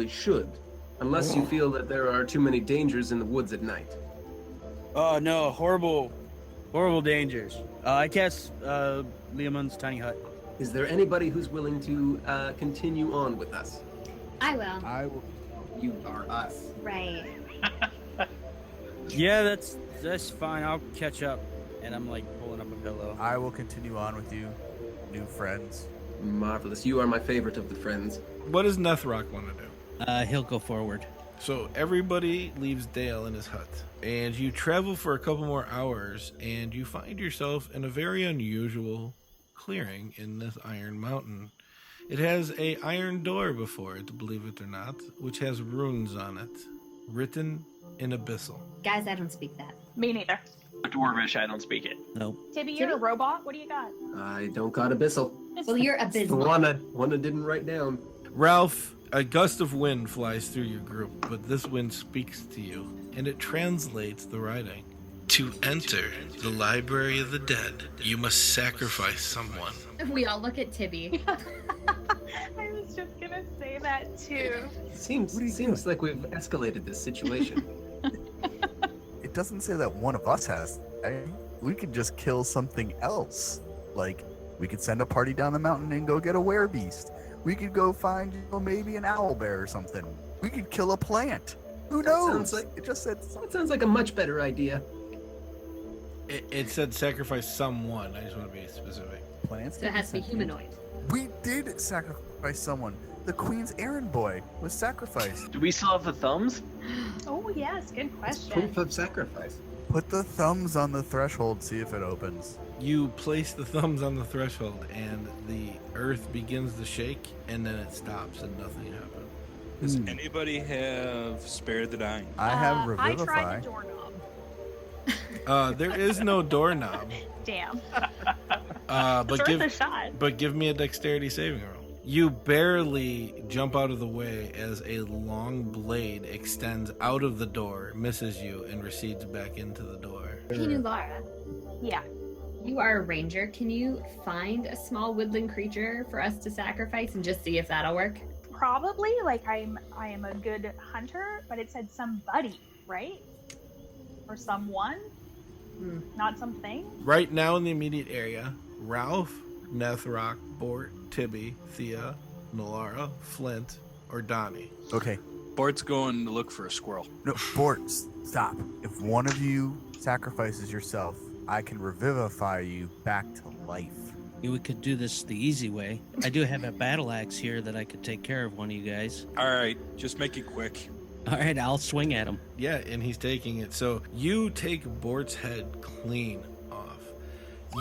G: should. Unless you feel that there are too many dangers in the woods at night.
F: Oh, no. Horrible dangers. I cast Leomun's tiny hut.
G: Is there anybody who's willing to continue on with us?
E: I will.
J: I will.
G: You are us.
E: Right.
F: Yeah, that's fine. I'll catch up. And I'm like pulling up a pillow.
J: I will continue on with you, new friends.
G: Marvelous. You are my favorite of the friends.
B: What does Nethrock want to do?
K: He'll go forward.
B: So everybody leaves Dale in his hut, and you travel for a couple more hours, and you find yourself in a very unusual clearing in this iron mountain. It has a iron door before it, believe it or not, which has runes on it, written in abyssal.
E: Guys, I don't speak that.
H: Me neither.
D: Dwarvish, I don't speak it.
K: Nope.
H: Tibby, you're a robot. What do you got?
G: I don't got abyssal.
E: Well, you're
G: The
E: abysmal.
G: one I didn't write down.
B: Ralph, a gust of wind flies through your group, but this wind speaks to you, and it translates the writing. To enter the library of the dead, you must sacrifice someone.
E: We all look at Tibby.
H: I was just gonna say that too.
G: Seems like we've escalated this situation.
J: It doesn't say that one of us has. We could just kill something else. Like, we could send a party down the mountain and go get a werebeast. We could go find, maybe an owlbear or something. We could kill a plant. Who knows? It just said...
G: That sounds like a much better idea.
B: It said sacrifice someone. I just want to be specific.
J: Plants?
E: So it has to be humanoid.
J: We did sacrifice someone. The Queen's errand boy was sacrificed.
D: Do we still have the thumbs?
H: Oh yes, good question.
G: Proof of sacrifice.
J: Put the thumbs on the threshold, see if it opens.
B: You place the thumbs on the threshold, and the earth begins to shake, and then it stops, and nothing happens.
I: Does anybody have Spare the Dying?
J: I have
H: I
J: Revivify.
H: tried the doorknob.
B: There is no doorknob.
H: Damn.
B: But
H: It's worth a shot.
B: give me a dexterity saving roll. You barely jump out of the way as a long blade extends out of the door, misses you, and recedes back into the door.
E: Hey, new Lara.
H: Yeah.
E: You are a ranger. Can you find a small woodland creature for us to sacrifice and just see if that'll work?
H: Probably. Like I am a good hunter, but it said somebody, right? Or someone, not something.
B: Right now in the immediate area, Ralph, Nethrock, Bort, Tibby, Thea, Nalara, Flint, or Donnie.
J: Okay.
I: Bort's going to look for a squirrel.
J: No, Bort, stop. If one of you sacrifices yourself, I can revivify you back to life.
K: We could do this the easy way. I do have a battle axe here that I could take care of one of you guys.
I: All right, just make it quick.
K: All right, I'll swing at him.
B: Yeah, and he's taking it. So you take Bort's head clean off.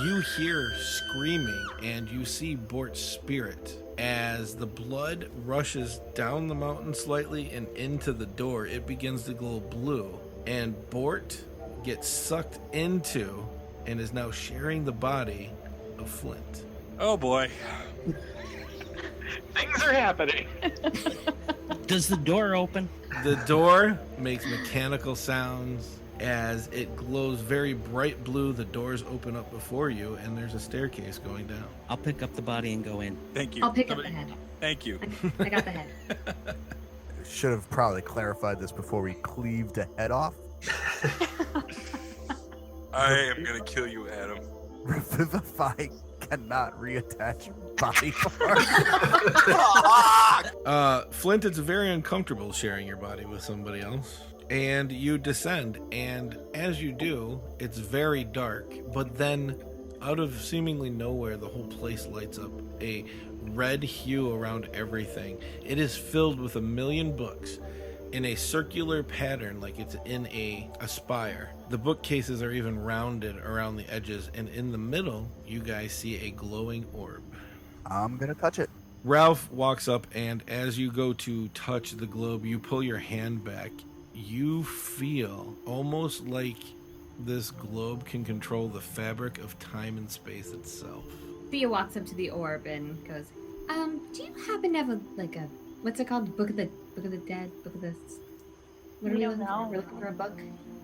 B: You hear screaming, and you see Bort's spirit. As the blood rushes down the mountain slightly and into the door, it begins to glow blue. And Bort gets sucked into and is now sharing the body of Flint.
I: Oh boy.
D: Things are happening.
K: Does the door open?
B: The door makes mechanical sounds as it glows very bright blue. The doors open up before you, and there's a staircase going down.
K: I'll pick up the body and go in.
I: Thank you.
E: I'll pick up the head.
I: Thank you.
E: I got the head.
J: Should have probably clarified this before we cleaved the head off.
I: I am going to kill you, Adam.
J: Revivify cannot reattach body parts.
B: Flint, it's very uncomfortable sharing your body with somebody else. And you descend, and as you do, it's very dark. But then, out of seemingly nowhere, the whole place lights up. A red hue around everything. It is filled with 1,000,000 books in a circular pattern, like it's in a spire. The bookcases are even rounded around the edges, and in the middle, you guys see a glowing orb.
J: I'm gonna touch it.
B: Ralph walks up, and as you go to touch the globe, you pull your hand back. You feel almost like this globe can control the fabric of time and space itself.
E: Thea walks up to the orb and goes, do you happen to have a what's it called? Book of the Dead? Book of the... What are we looking for? We're looking for a book?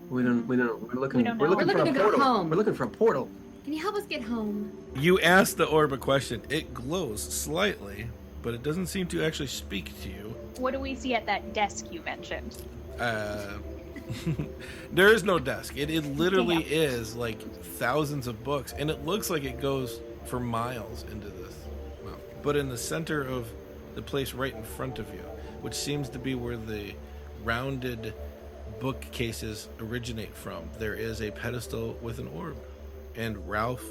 G: We don't. We're looking.
H: don't
G: We're
H: know.
G: looking
E: We're
G: for a
E: looking to go
G: portal.
E: home.
G: We're looking for a portal.
E: Can you help us get home?
B: You ask the orb a question. It glows slightly, but it doesn't seem to actually speak to you.
H: What do we see at that desk you mentioned?
B: There is no desk. It literally is like thousands of books, and it looks like it goes for miles into this. Well, but in the center of the place right in front of you, which seems to be where the rounded bookcases originate from, there is a pedestal with an orb, and Ralph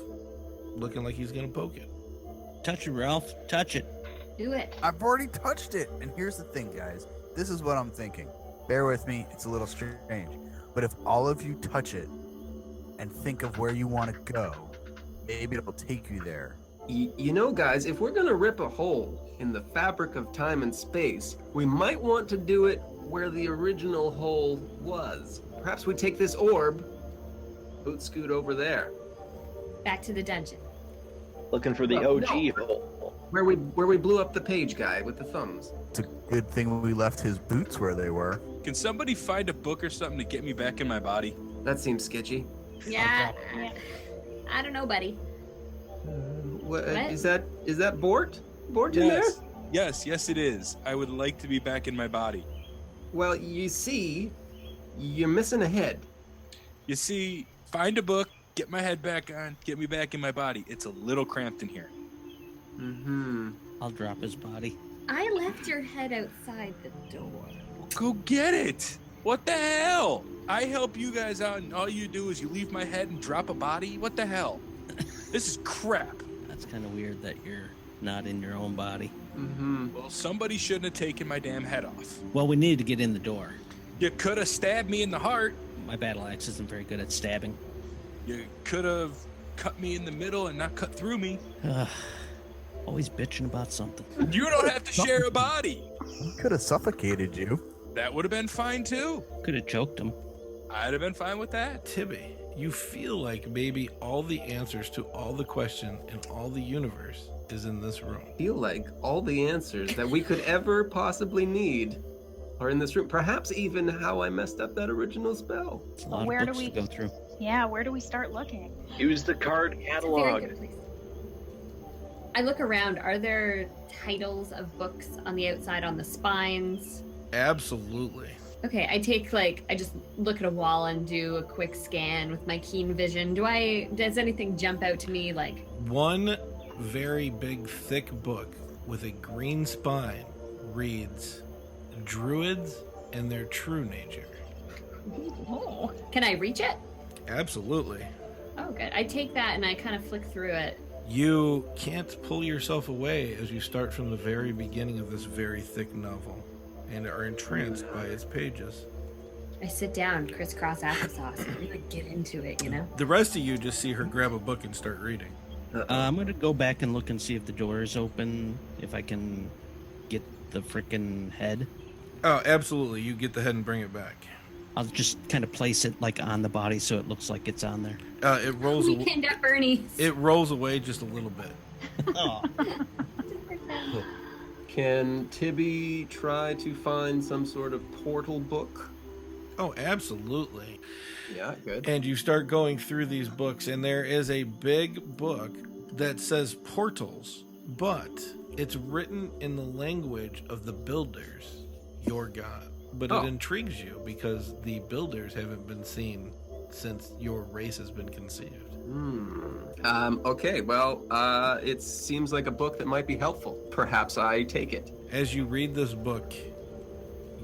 B: looking like he's gonna poke it.
K: Touch it, Ralph. Touch it.
E: Do it.
J: I've already touched it. And here's the thing, guys. This is what I'm thinking. Bear with me. It's a little strange. But if all of you touch it and think of where you want to go, maybe it'll take you there.
G: You know, guys, if we're gonna rip a hole in the fabric of time and space, we might want to do it where the original hole was. Perhaps we take this orb, boot scoot over there.
E: Back to the dungeon.
D: Looking for the
G: Well,
D: OG
G: no.
D: hole.
G: Where we blew up the page guy with the thumbs.
J: It's a good thing we left his boots where they were.
I: Can somebody find a book or something to get me back in my body?
G: That seems sketchy.
E: Yeah. I don't know, buddy.
G: What?
E: What?
G: Is that Bort? Bort in there?
I: Yes, it is. I would like to be back in my body.
G: Well, you see, you're missing a head.
I: You see, find a book, get my head back on, get me back in my body. It's a little cramped in here.
G: Mm-hmm.
K: I'll drop his body.
E: I left your head outside the door.
I: Go get it. What the hell? I help you guys out, and all you do is you leave my head and drop a body? What the hell? This is crap.
K: That's kind of weird that you're not in your own body.
G: Mm-hmm.
I: Well, somebody shouldn't have taken my damn head off.
K: Well, we needed to get in the door.
I: You could have stabbed me in the heart.
K: My battle axe isn't very good at stabbing.
I: You could have cut me in the middle and not cut through me.
K: Always bitching about something.
I: You don't have to share a body.
J: He could have suffocated you.
I: That would have been fine too.
K: Could have choked him.
I: I'd have been fine with that.
B: Tibby, you feel like maybe all the answers to all the questions in all the universe is in this room.
G: I feel like all the answers that we could ever possibly need are in this room. Perhaps even how I messed up that original spell.
K: It's a lot
H: Where
K: of
H: do
K: books
H: we-
K: to go through.
H: Yeah, where do we start looking?
D: Use the card
E: Very
D: catalog.
E: good place. I look around. Are there titles of books on the outside on the spines?
B: Absolutely.
E: Okay, I just look at a wall and do a quick scan with my keen vision. Does anything jump out to me like?
B: One very big, thick book with a green spine reads Druids and Their True Nature.
E: Oh, can I reach it?
B: Absolutely.
E: Oh, good. I take that and I kind of flick through it.
B: You can't pull yourself away as you start from the very beginning of this very thick novel and are entranced by its pages.
E: I sit down, crisscross applesauce, and really get into it, you know?
B: The rest of you just see her grab a book and start reading.
K: I'm going to go back and look and see if the door is open, if I can get the frickin' head.
B: Oh, absolutely. You get the head and bring it back.
K: I'll just kind of place it like on the body so it looks like it's on there.
B: It rolls.
E: Weekend at Bernie's.
B: It rolls away just a little bit.
K: Oh.
G: Can Tibby try to find some sort of portal book?
B: Oh, absolutely.
G: Yeah, good.
B: And you start going through these books, and there is a big book that says portals, but it's written in the language of the builders, your god. But it intrigues you because the builders haven't been seen since your race has been conceived.
G: Okay, well, it seems like a book that might be helpful. Perhaps I take it.
B: As you read this book,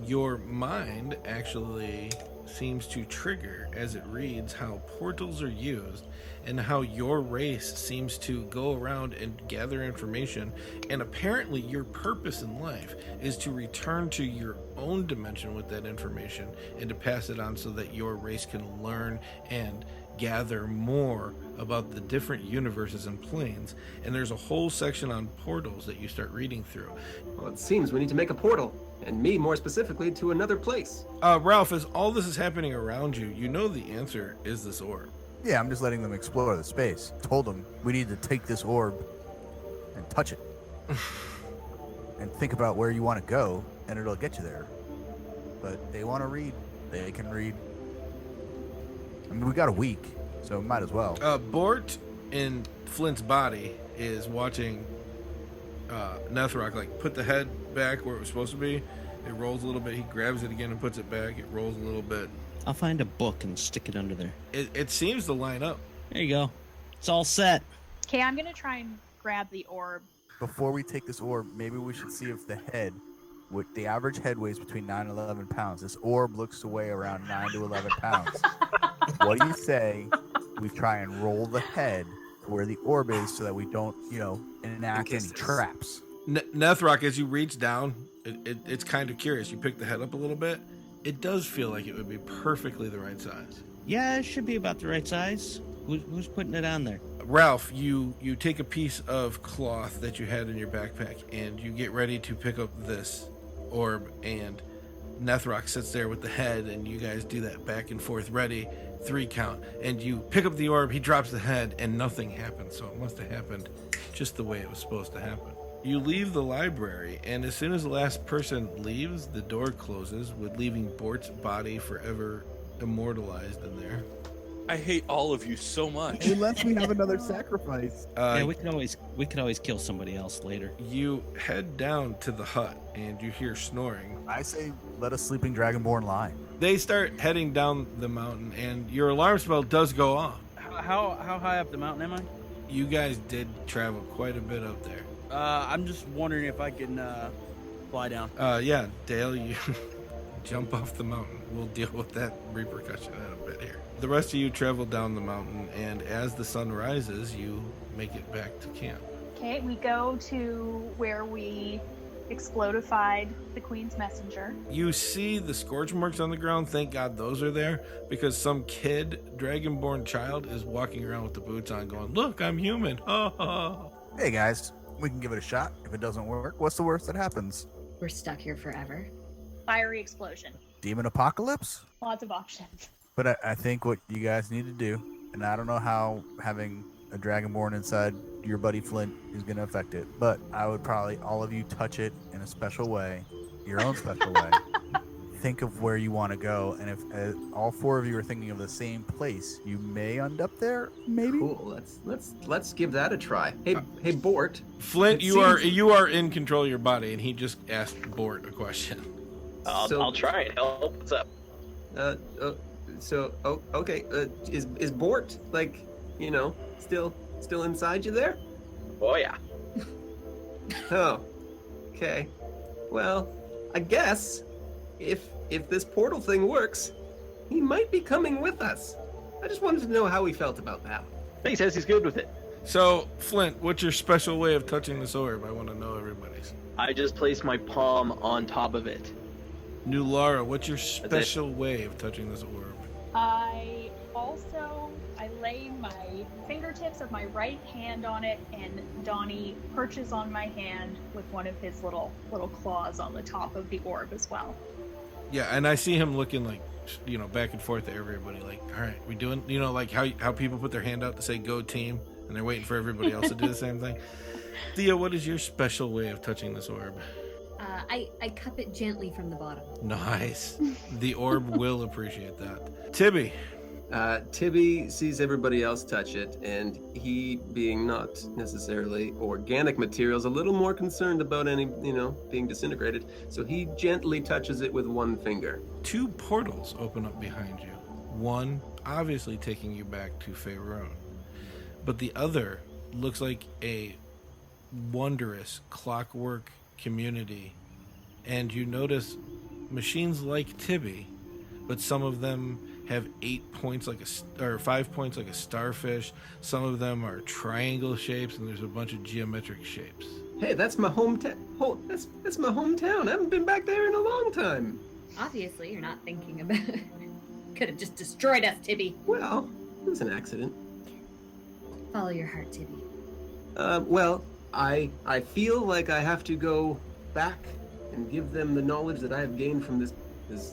B: your mind actually seems to trigger as it reads how portals are used and how your race seems to go around and gather information, and apparently your purpose in life is to return to your own dimension with that information and to pass it on so that your race can learn and gather more about the different universes and planes. And there's a whole section on portals that you start reading through.
G: Well, it seems we need to make a portal, and me more specifically to another place.
B: Ralph, as all this is happening around you, you know the answer is this orb.
J: Yeah, I'm just letting them explore the space. Told them we need to take this orb and touch it. And think about where you want to go, and it'll get you there. But they want to read. They can read. I mean, we got a week, so might as well.
B: Bort in Flint's body is watching Nethrok like put the head back where it was supposed to be. It rolls a little bit. He grabs it again and puts it back. It rolls a little bit.
K: I'll find a book and stick it under there.
B: It seems to line up.
K: There you go. It's all set.
H: Okay, I'm gonna try and grab the orb.
J: Before we take this orb, maybe we should see if the head, the average head weighs between 9 and 11 pounds. This orb looks to weigh around 9 to 11 pounds. What do you say we try and roll the head where the orb is so that we don't, enact any traps?
B: Nethrok, as you reach down, it's kind of curious. You pick the head up a little bit. It does feel like it would be perfectly the right size.
K: Yeah, it should be about the right size. Who's putting it on there?
B: Ralph, you take a piece of cloth that you had in your backpack and you get ready to pick up this orb, and Nethrok sits there with the head, and you guys do that back and forth, ready, 3 count, and you pick up the orb, he drops the head, and nothing happens, so it must have happened just the way it was supposed to happen. You leave the library, and as soon as the last person leaves, the door closes, with leaving Bort's body forever immortalized in there.
I: I hate all of you so much.
J: Unless we have another sacrifice.
K: Yeah, we could always kill somebody else later.
B: You head down to the hut, and you hear snoring.
J: I say let a sleeping Dragonborn lie.
B: They start heading down the mountain, and your alarm spell does go off.
F: How high up the mountain am I?
B: You guys did travel quite a bit up there.
F: I'm just wondering if I can fly down.
B: Yeah, Dale, you jump off the mountain. We'll deal with that repercussion in a bit here. The rest of you travel down the mountain, and as the sun rises, you make it back to camp.
H: Okay, we go to where we explodified the Queen's Messenger.
B: You see the scorch marks on the ground. Thank God those are there, because some kid, Dragonborn child, is walking around with the boots on going, "Look, I'm human."
J: Hey guys, we can give it a shot. If it doesn't work, what's the worst that happens?
E: We're stuck here forever.
H: Fiery explosion.
J: Demon apocalypse?
H: Lots of options.
J: But I think what you guys need to do, and I don't know how having a Dragonborn inside your buddy Flint is going to affect it, but I would probably all of you touch it in a special way, your own special way. Think of where you want to go, and if all four of you are thinking of the same place, you may end up there. Maybe.
G: Cool. Let's give that a try. Hey, Bort.
B: Flint,
G: it
B: you are in control of your body, and he just asked Bort a question.
D: I'll try and help. What's up?
G: Okay. Is Bort still inside you there?
D: Oh yeah.
G: Oh. Okay. Well, I guess if this portal thing works, he might be coming with us. I just wanted to know how he felt about that.
D: He says he's good with it.
B: So, Flint, what's your special way of touching this orb? I want to know everybody's.
D: I just place my palm on top of it.
B: New Lara, what's your special way of touching this orb?
H: I lay my fingertips of my right hand on it, and Donnie perches on my hand with one of his little claws on the top of the orb as well.
B: Yeah, and I see him looking like, back and forth to everybody. Like, all right, we doing, like how people put their hand out to say "Go team," and they're waiting for everybody else to do the same thing. Thea, what is your special way of touching this orb?
E: I cup it gently from the bottom.
B: Nice. The orb will appreciate that. Tibby.
G: Tibby sees everybody else touch it, and he, being not necessarily organic materials, a little more concerned about any, being disintegrated. So he gently touches it with one finger. 2
B: portals open up behind you. One, obviously taking you back to Faerun, but the other looks like a wondrous clockwork community, and you notice machines like Tibby, but some of them have 8 points or 5 points like a starfish. Some of them are triangle shapes, and there's a bunch of geometric shapes.
G: Hey, that's my hometown. That's my hometown. I haven't been back there in a long time.
E: Obviously, you're not thinking about it. Could have just destroyed us, Tibby.
G: Well, it was an accident.
E: Follow your heart, Tibby.
G: Well, I feel like I have to go back and give them the knowledge that I have gained from this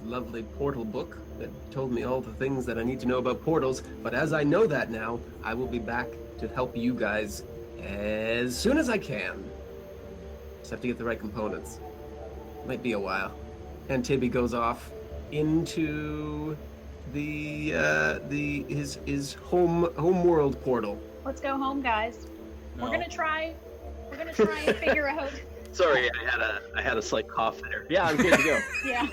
G: lovely portal book that told me all the things that I need to know about portals. But as I know that now, I will be back to help you guys as soon as I can. Just have to get the right components. Might be a while. And Tibby goes off into his home world portal.
H: Let's go home, guys.
F: No.
H: We're gonna try and figure out.
D: Sorry, I had a slight cough there. Yeah, I'm good to go.
H: Yeah.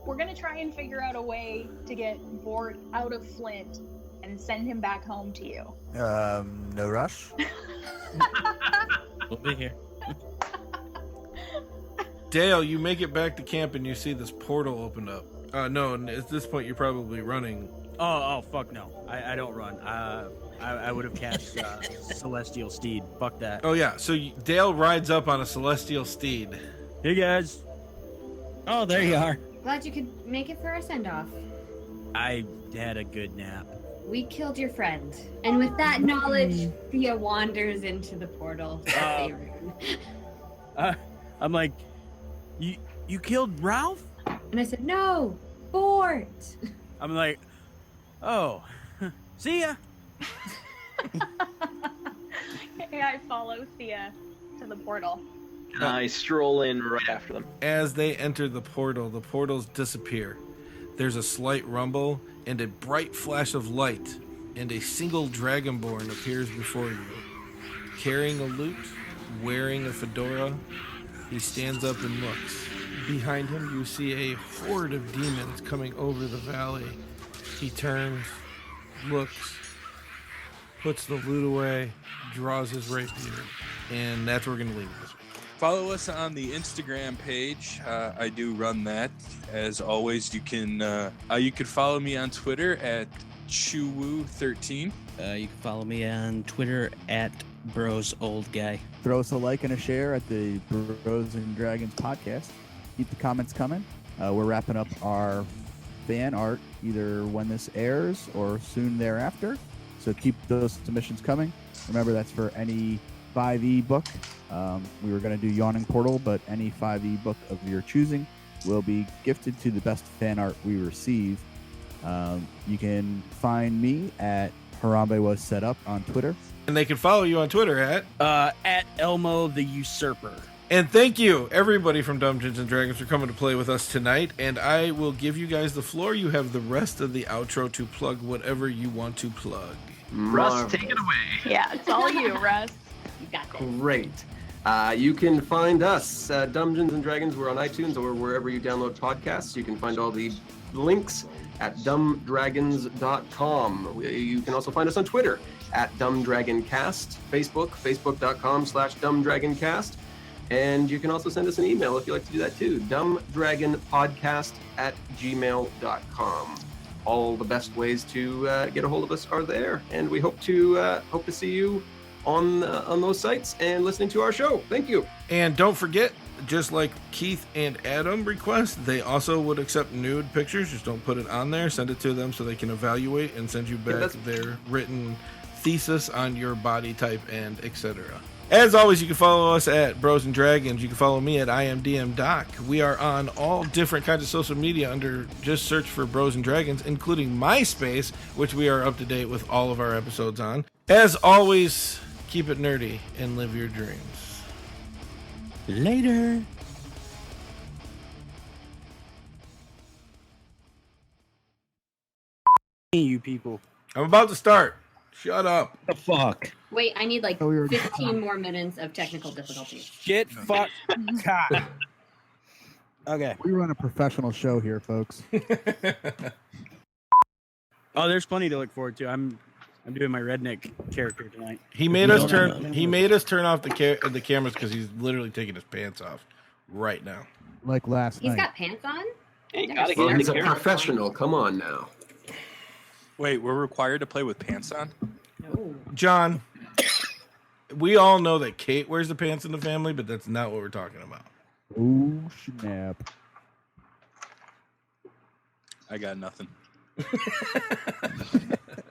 H: We're gonna try and figure out a way to get Bort out of Flint and send him back home to you.
J: No rush.
K: We'll be here.
B: Dale, you make it back to camp and you see this portal open up. No, at this point you're probably running.
F: Oh, fuck no. I don't run. I would have cast Celestial Steed. Fuck that.
B: Oh yeah, so Dale rides up on a Celestial Steed.
F: Hey guys.
K: Oh, there you are.
E: Glad you could make it for our send-off.
F: I had a good nap.
E: We killed your friend. And with that knowledge, Thea wanders into the portal.
F: I'm like, you killed Ralph?
E: And I said, no, Bort.
F: I'm like, oh, see ya.
H: Hey, I follow Thea to the portal.
D: And I stroll in right after them.
B: As they enter the portals disappear. There's a slight rumble and a bright flash of light, and a single Dragonborn appears before you. Carrying a lute, wearing a fedora, he stands up and looks. Behind him, you see a horde of demons coming over the valley. He turns, looks, puts the lute away, draws his rapier, and that's where we're going to leave it this week.
I: Follow us on the Instagram page. I do run that. As always, you can follow me on Twitter at Chuwu13.
K: You can follow me on Twitter at BrosOldGuy.
J: Throw us a like and a share at the Bros and Dragons podcast. Keep the comments coming. We're wrapping up our fan art either when this airs or soon thereafter. So keep those submissions coming. Remember, that's for any 5e book. We were going to do Yawning Portal, but any 5e book of your choosing will be gifted to the best fan art we receive. You can find me at Harambe Was Set Up on Twitter.
B: And they can follow you on Twitter
F: at Elmo the Usurper.
B: And thank you, everybody from Dumbgeons and Dragons, for coming to play with us tonight. And I will give you guys the floor. You have the rest of the outro to plug whatever you want to plug.
D: Russ, take it away.
H: Yeah, it's all you, Russ.
E: You got this.
G: Great. You can find us, Dumbgeons and Dragons. We're on iTunes or wherever you download podcasts. You can find all the links at dumbdragons.com. You can also find us on Twitter at dumbdragoncast, Facebook, facebook.com/dumbdragoncast. And you can also send us an email if you'd like to do that too, dumbdragonpodcast@gmail.com. All the best ways to get a hold of us are there, and we hope to see you on those sites and listening to our show. Thank you.
B: And don't forget, just like Keith and Adam request, they also would accept nude pictures. Just don't put it on there. Send it to them so they can evaluate and send you back their written thesis on your body type and etc. As always, you can follow us at Bros and Dragons. You can follow me at IamDMDoc. We are on all different kinds of social media under just search for Bros and Dragons, including MySpace, which we are up to date with all of our episodes on. As always, keep it nerdy and live your dreams.
K: Later.
F: You people.
B: I'm about to start. Shut up.
K: The fuck?
E: Wait, I need like
J: Oh, we were-
E: 15 more minutes of technical difficulties.
F: Get fucked. Okay.
J: We run a professional show here, folks.
F: Oh, there's plenty to look forward to. I'm doing my redneck character tonight.
B: He made us turn. He made us turn off the cameras because he's literally taking his pants off right now.
J: Like last
E: He's
J: night.
E: got pants on?
D: Hey,
E: Never
D: gotta
E: seen
G: Well,
D: get
G: he's
D: the
G: a
D: camera.
G: professional. Come on now.
I: Wait, we're required to play with pants on?
E: No.
B: John, we all know that Kate wears the pants in the family, but that's not what we're talking about.
J: Oh, snap.
I: I got nothing.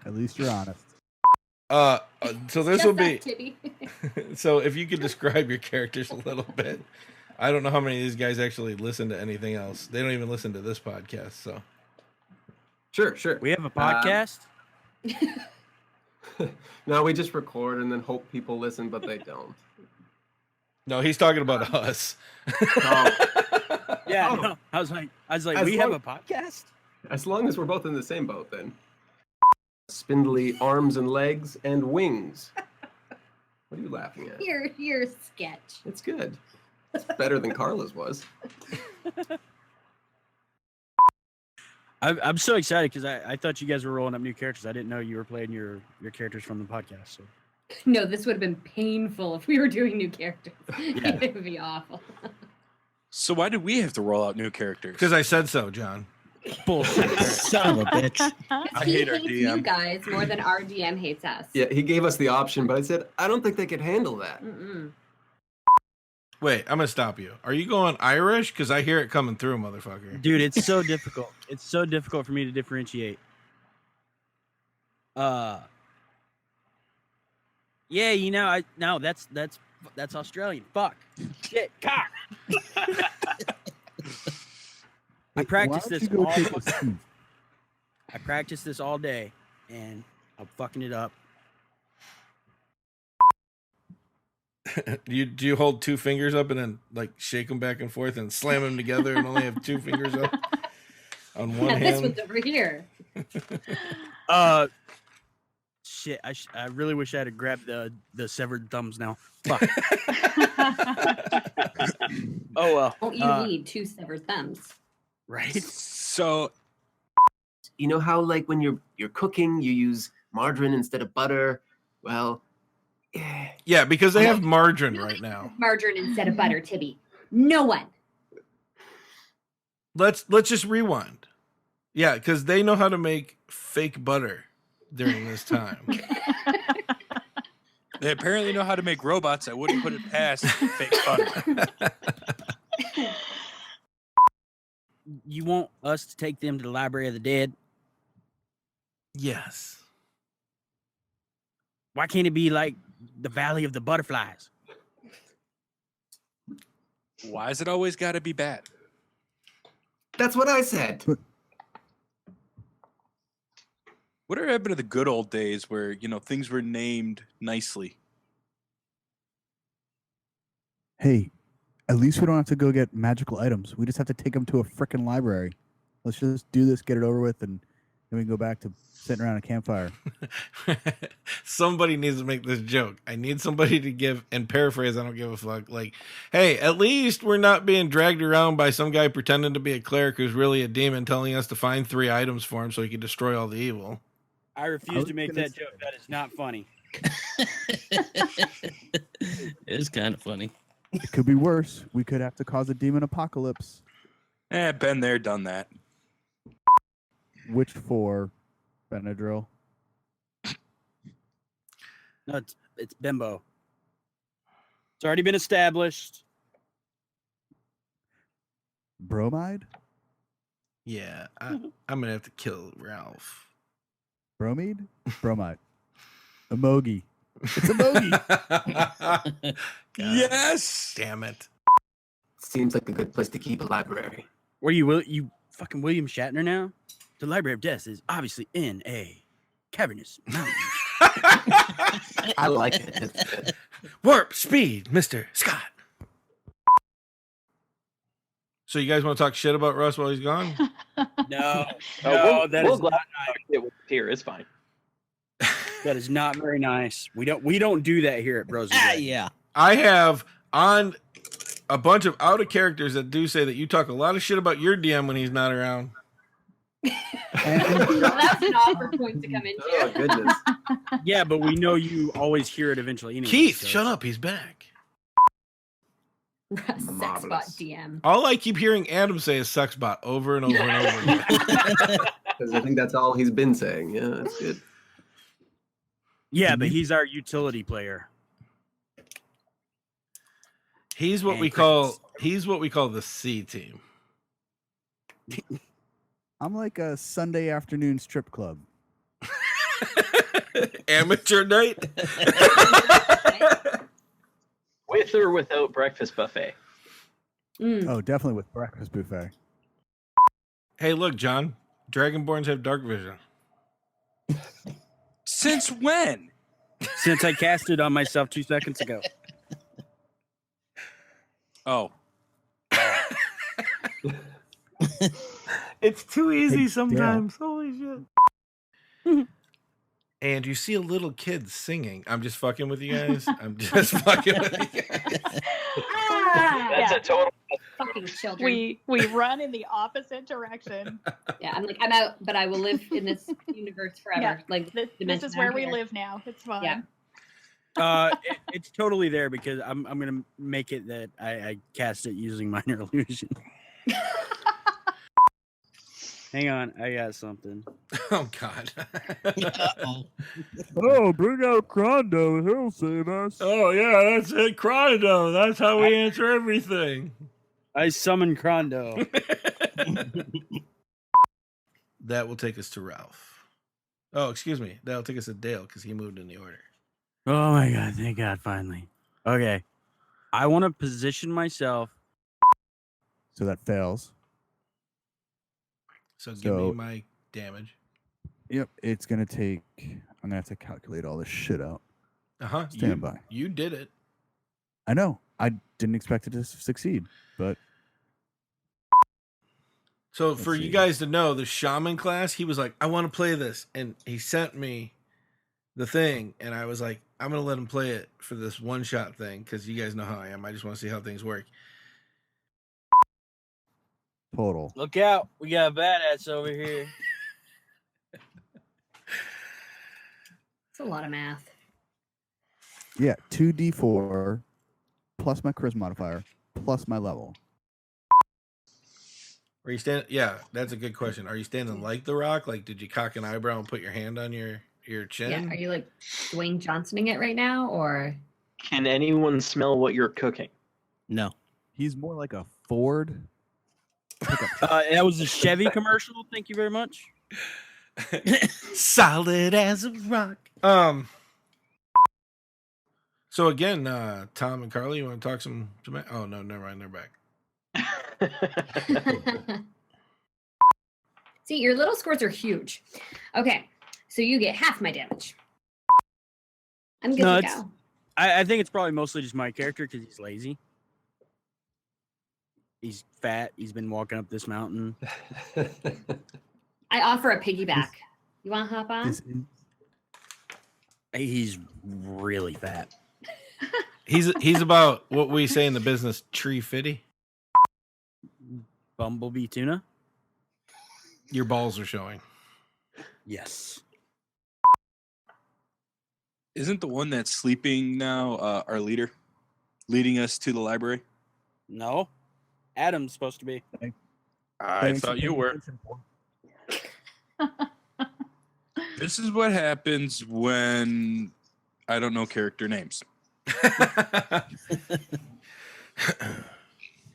J: At least you're honest.
B: So this
E: Just
B: will
E: that
B: be.
E: titty.
B: So if you could describe your characters a little bit. I don't know how many of these guys actually listen to anything else. They don't even listen to this podcast. So
G: Sure.
F: We have a podcast.
G: No, we just record and then hope people listen, but they don't.
B: no, he's talking about us.
F: Yeah.
G: Oh.
F: No, I was like,
G: As
F: we have
G: long-
F: a podcast.
G: As long as we're both in the same boat, then. Spindly arms and legs and wings. What are you laughing at?
E: Your sketch.
G: It's good. It's better than Carla's was.
F: I'm so excited because I thought you guys were rolling up new characters. I didn't know you were playing your characters from the podcast. So
E: No, this would have been painful if we were doing new characters. It would be awful.
I: So why did we have to roll out new characters?
B: Because I said so, John.
F: bullshit.
K: Son of a bitch.
I: I
E: He
I: hate our
E: hates you
I: DM.
E: guys more than our DM hates us.
G: Yeah, he gave us the option, but I said, I don't think they could handle that.
E: Mm-mm.
B: Wait, I'm gonna stop you. Are you going Irish? Because I hear it coming through, motherfucker.
F: Dude, it's so difficult. It's so difficult for me to differentiate. Yeah, you know, that's Australian. Fuck. Shit. Cock. I practice this all I practice this all day and I'm fucking it up.
B: Do you hold two fingers up and then like shake them back and forth and slam them together and only have two fingers up on one
E: Yeah, this
B: hand?
E: one's over here.
F: Shit, I really wish I had grabbed the severed thumbs now. Fuck. Oh well.
E: Don't you need two severed thumbs?
F: Right.
I: So
G: You know how like when you're cooking, you use margarine instead of butter? Well,
B: Yeah, because they have margarine right now.
E: Margarine instead of butter, Tibby. No one.
B: Let's just rewind. Yeah, because they know how to make fake butter during this time.
I: they apparently know how to make robots. I wouldn't put it past fake butter.
F: You want us to take them to the Library of the Dead?
B: Yes.
F: Why can't it be like the Valley of the Butterflies.
I: Why is it always got to be bad?
G: That's what I said.
I: Whatever happened to the good old days where, things were named nicely?
J: Hey, at least we don't have to go get magical items. We just have to take them to a frickin' library. Let's just do this, get it over with, and then we can go back to sitting around a campfire.
B: Somebody needs to make this joke. I need somebody to give and paraphrase. I don't give a fuck. Like, hey, at least we're not being dragged around by some guy pretending to be a cleric who's really a demon, telling us to find 3 items for him so he can destroy all the evil.
F: I refuse to make that joke. That is not funny.
K: It's kind of funny.
J: It could be worse. We could have to cause a demon apocalypse.
I: Been there, done that.
J: Which 4, Benadryl?
F: No, it's Bimbo. It's already been established.
J: Bromide?
B: Yeah, I'm going to have to kill Ralph.
J: Bromide? Bromide. Emogi. It's Emogi.
I: Yes!
B: Damn it.
G: Seems like a good place to keep a library.
F: Were you fucking William Shatner now? The Library of Death is obviously in a cavernous mountain.
G: I like it. It's good.
B: Warp speed, Mr. Scott. So you guys want to talk shit about Russ while he's gone?
F: No,
D: we'll
F: that is
D: glad
F: not
D: it was here. It's fine.
F: that is not very nice. We don't do that here at Bros.
K: Yeah.
B: I have on a bunch of out of characters that do say that you talk a lot of shit about your DM when he's not around.
E: Well, that's an awkward point to come into.
G: Oh, goodness.
F: Yeah, but we know you always hear it eventually. Anyway,
B: Keith,
F: so.
B: shut up. He's back.
E: Sexbot
G: Marvelous.
E: DM.
B: All I keep hearing Adam say is sexbot over and over and over again.
G: Because I think that's all he's been saying. Yeah, that's good.
F: Yeah, but he's our utility player.
B: He's what
F: And
B: we call the C team.
J: I'm like a Sunday afternoon strip club.
B: Amateur night.
D: With or without breakfast buffet.
J: Oh, definitely with breakfast buffet.
B: Hey, look, John. Dragonborns have dark vision.
I: Since when?
F: Since I cast it on myself 2 seconds ago.
I: Oh.
B: It's too easy
J: Hey,
B: sometimes. Holy shit. And you see a little kid singing. I'm just fucking with you guys. I'm just fucking with you guys.
D: That's a total.
E: Fucking children.
H: We run in the opposite direction.
E: Yeah, I'm out, but I will live in this universe forever.
H: Yeah,
E: Like
H: this
E: dimension
H: is where
E: I'm
H: we
E: here.
H: live now. It's fine.
E: Yeah.
F: It's totally there because I'm gonna make it that I cast it using minor illusion. Hang on, I got something.
B: Oh, God.
J: Oh, bring out Crondo. He'll save us.
B: Oh, yeah, that's it. Crondo. That's how we answer everything.
F: I summon Crondo.
B: That will take us to Ralph. Oh, excuse me. That'll take us to Dale because he moved in the order.
F: Oh my god, thank God, finally. Okay. I want to position myself.
J: So that fails.
B: So give me my damage.
J: Yep, it's going to take... I'm going to have to calculate all this shit out.
B: Uh-huh.
J: Stand by.
B: You did it.
J: I know. I didn't expect it to succeed, but...
B: So for you guys to know, the shaman class, he was like, I want to play this. And he sent me the thing. And I was like, I'm going to let him play it for this one-shot thing because you guys know how I am. I just want to see how things work.
J: Total.
F: Look out, we got a badass over here.
E: It's a lot of math.
J: Yeah, 2d4 plus my charisma modifier plus my level.
B: Are you standing? Yeah, that's a good question. Are you standing like The Rock? Like, did you cock an eyebrow and put your hand on your chin?
E: Yeah. Are you like Dwayne Johnsoning it right now, or?
D: Can anyone smell what you're cooking?
K: No.
J: He's more like a Ford.
F: That was a Chevy commercial. Thank you very much.
B: Solid as a rock. So again, Tom and Carly, you want to talk some? Oh no, never mind. They're back.
E: See, your little scores are huge. Okay, so you get half my damage. I'm good to go.
F: I think it's probably mostly just my character because he's lazy. He's fat. He's been walking up this mountain.
E: I offer a piggyback. You want to hop on?
F: He's really fat.
B: He's about what we say in the business, tree fitty.
F: Bumblebee tuna.
B: Your balls are showing.
F: Yes.
I: Isn't the one that's sleeping now our leader, leading us to the library?
F: No, Adam's supposed to be.
I: I thought you were. This is what happens when I don't know character names.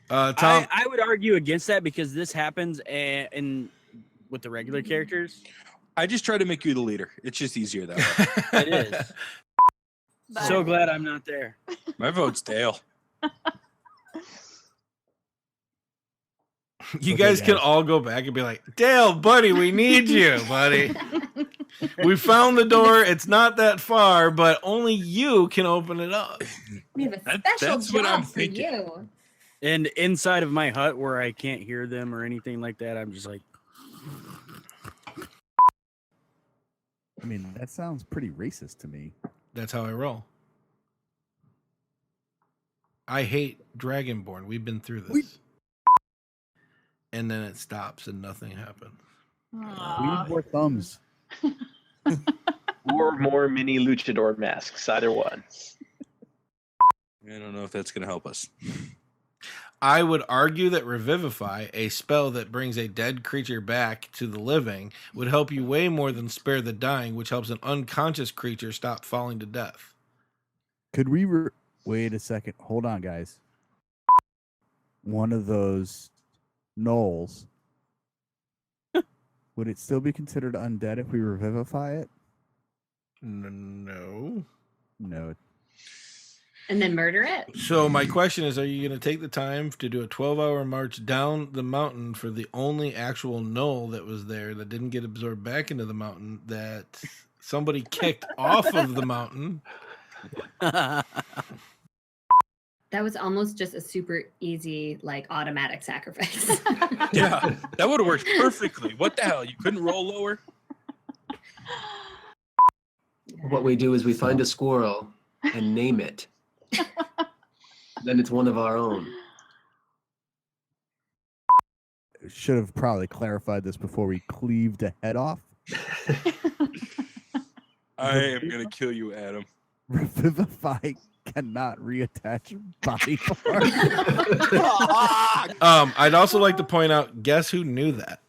B: Tom,
F: I would argue against that because this happens with the regular characters.
I: I just try to make you the leader. It's just easier that way.
F: It is. So glad I'm not there.
I: My vote's Dale.
B: You guys can all go back and be like, Dale, buddy, we need you, buddy. We found the door. It's not that far, but only you can open it up.
E: We have a special
I: that's what I'm
E: job for
I: thinking.
E: you.
F: And inside of my hut where I can't hear them or anything like that, I'm just like.
J: I mean, that sounds pretty racist to me.
B: That's how I roll. I hate Dragonborn. We've been through this. And then it stops and nothing happens.
J: We need more thumbs.
D: Or more mini luchador masks, either one.
I: I don't know if that's going to help us.
B: I would argue that Revivify, a spell that brings a dead creature back to the living, would help you way more than Spare the Dying, which helps an unconscious creature stop falling to death.
J: Could we wait a second? Hold on, guys. One of those gnolls. Would it still be considered undead if we revivify it?
B: No.
J: No.
E: And then murder it?
B: So my question is, are you going to take the time to do a 12-hour march down the mountain for the only actual gnoll that was there that didn't get absorbed back into the mountain that somebody kicked off of the mountain?
E: That was almost just a super easy, like, automatic sacrifice.
I: Yeah, that would have worked perfectly. What the hell? You couldn't roll lower?
G: What we do is we find a squirrel and name it. Then it's one of our own.
J: Should have probably clarified this before we cleaved a head off.
I: I am going to kill you, Adam.
J: Revivify cannot reattach body parts.
B: I'd also like to point out, guess who knew that?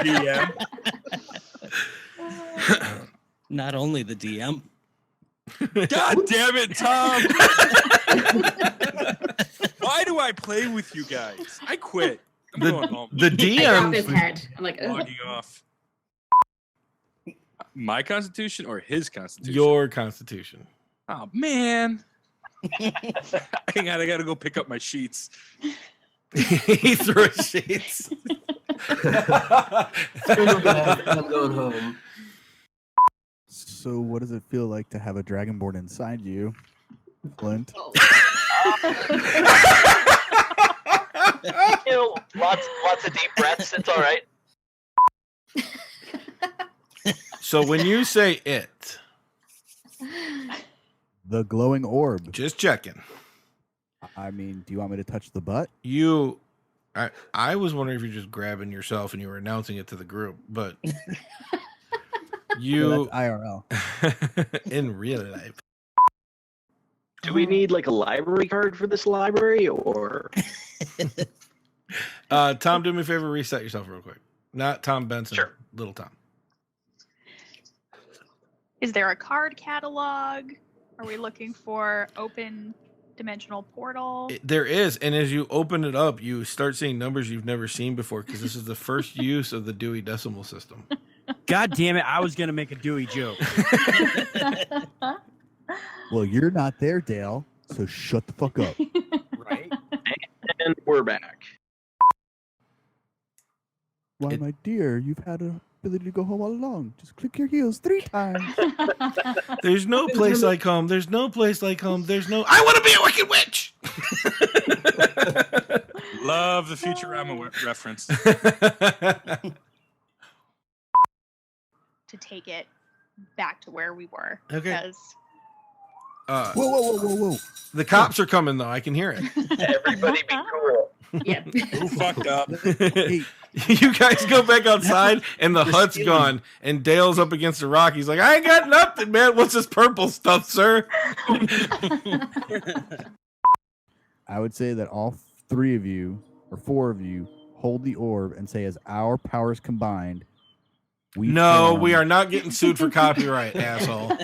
I: DM.
K: Not only the DM.
I: God damn it, Tom! Why do I play with you guys? I quit. I'm going home.
B: The
E: I drop
B: DM.
E: his head. I'm like, ugh.
I: Logging off. My constitution or his constitution?
B: Your constitution.
I: Oh, man. Hang on, I got to go pick up my sheets.
B: He threw sheets.
G: I'm going home.
J: So what does it feel like to have a Dragonborn inside you, Flint?
E: Oh.
M: You know, lots of deep breaths. It's all right.
B: So when you say it,
J: The glowing orb.
B: just checking.
J: I mean, do you want me to touch the butt?
B: I was wondering if you're just grabbing yourself and you were announcing it to the group, but
J: Well, that's IRL.
B: in real life.
D: Do we need like a library card for this library, or
B: Tom, do me a favor, reset yourself real quick. Not Tom Benson,
M: Sure.
B: little Tom.
H: Is there a card catalog? Are we looking for open dimensional portal?
B: There is, and as you open it up, you start seeing numbers you've never seen before because this is the first use of the Dewey Decimal System.
F: God damn it! I was gonna make a Dewey joke.
J: Well, you're not there, Dale. So shut the fuck up.
F: Right.
D: And we're back.
J: Why, my dear, you've had an ability to go home all along. Just click your heels 3 times.
B: There's no place like home. There's no place like home. There's no. I want to be a wicked witch.
I: Love the Futurama reference.
H: To take it back to where we were.
B: Okay.
H: Because
J: Whoa.
B: The cops are coming, though. I can hear it.
M: Everybody be cool.
E: Yep.
I: Who fucked up?
J: Hey,
B: You guys go back outside, and the hut's gone, and Dale's up against a rock. He's like, I ain't got nothing, man. What's this purple stuff, sir?
J: I would say that all 3 of you, or 4 of you, hold the orb and say, as our powers combined, we
B: are not getting sued for copyright, asshole.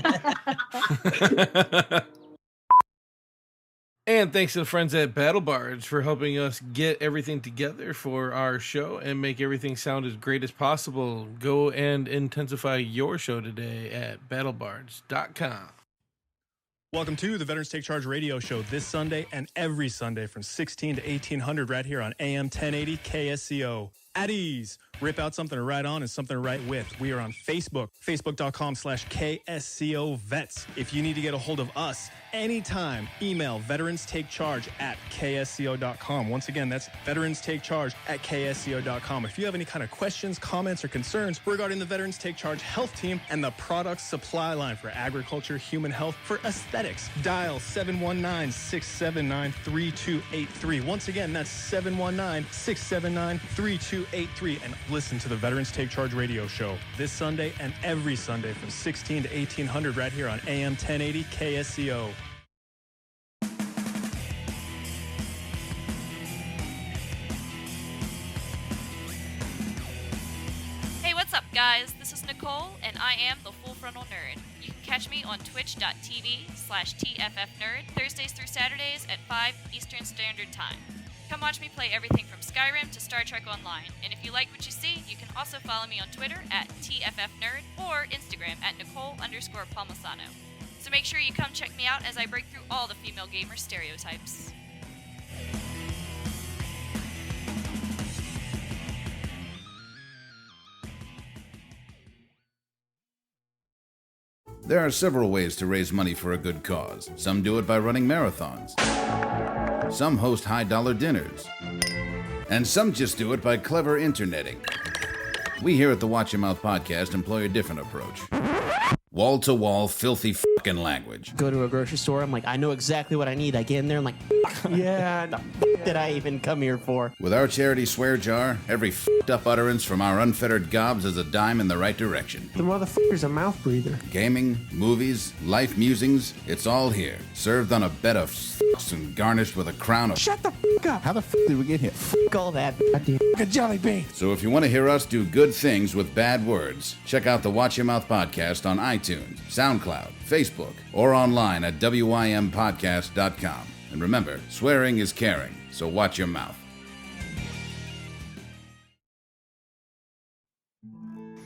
B: And thanks to the friends at BattleBards for helping us get everything together for our show and make everything sound as great as possible. Go and intensify your show today at battlebards.com.
N: Welcome to the Veterans Take Charge radio show this Sunday and every Sunday from 16 to 1800 right here on AM 1080 KSCO. At ease. Rip out something to write on and something to write with. We are on Facebook, facebook.com/KSCO Vets. If you need to get a hold of us anytime, email veteranstakecharge@ksco.com. Once again, that's veteranstakecharge@ksco.com. If you have any kind of questions, comments, or concerns regarding the Veterans Take Charge health team and the product supply line for agriculture, human health, for aesthetics, dial 719-679-3283. Once again, that's 719-679-3283. And listen to the Veterans Take Charge radio show this Sunday and every Sunday from 16 to 1800 right here on AM 1080 KSCO.
O: Hey, what's up, guys? This is Nicole, and I am the Full Frontal Nerd. You can catch me on twitch.tv/TFFnerd Thursdays through Saturdays at 5 Eastern Standard Time. Come watch me play everything from Skyrim to Star Trek Online. And if you like what you see, you can also follow me on Twitter at TFFnerd or Instagram at Nicole_Palmasano. So make sure you come check me out as I break through all the female gamer stereotypes.
P: There are several ways to raise money for a good cause. Some do it by running marathons. Some host high-dollar dinners. And some just do it by clever interneting. We here at the Watch Your Mouth podcast employ a different approach. Wall-to-wall, filthy fucking language.
Q: Go to a grocery store, I'm like, I know exactly what I need. I get in there, I'm like, yeah, the f*** did I even come here for?
P: With our charity swear jar, every fucked up utterance from our unfettered gobs is a dime in the right direction.
R: The motherfucker's a mouth breather.
P: Gaming, movies, life musings, it's all here. Served on a bed of fucks and garnished with a crown of...
R: Shut the fuck up!
J: How the fuck did we get here?
Q: Fuck all that.
R: A jelly bean.
P: So if you want to hear us do good things with bad words, check out the Watch Your Mouth podcast on iTunes, SoundCloud, Facebook, or online at wympodcast.com. And remember, swearing is caring, so watch your mouth.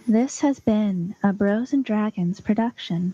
S: This has been a Bros and Dragons production.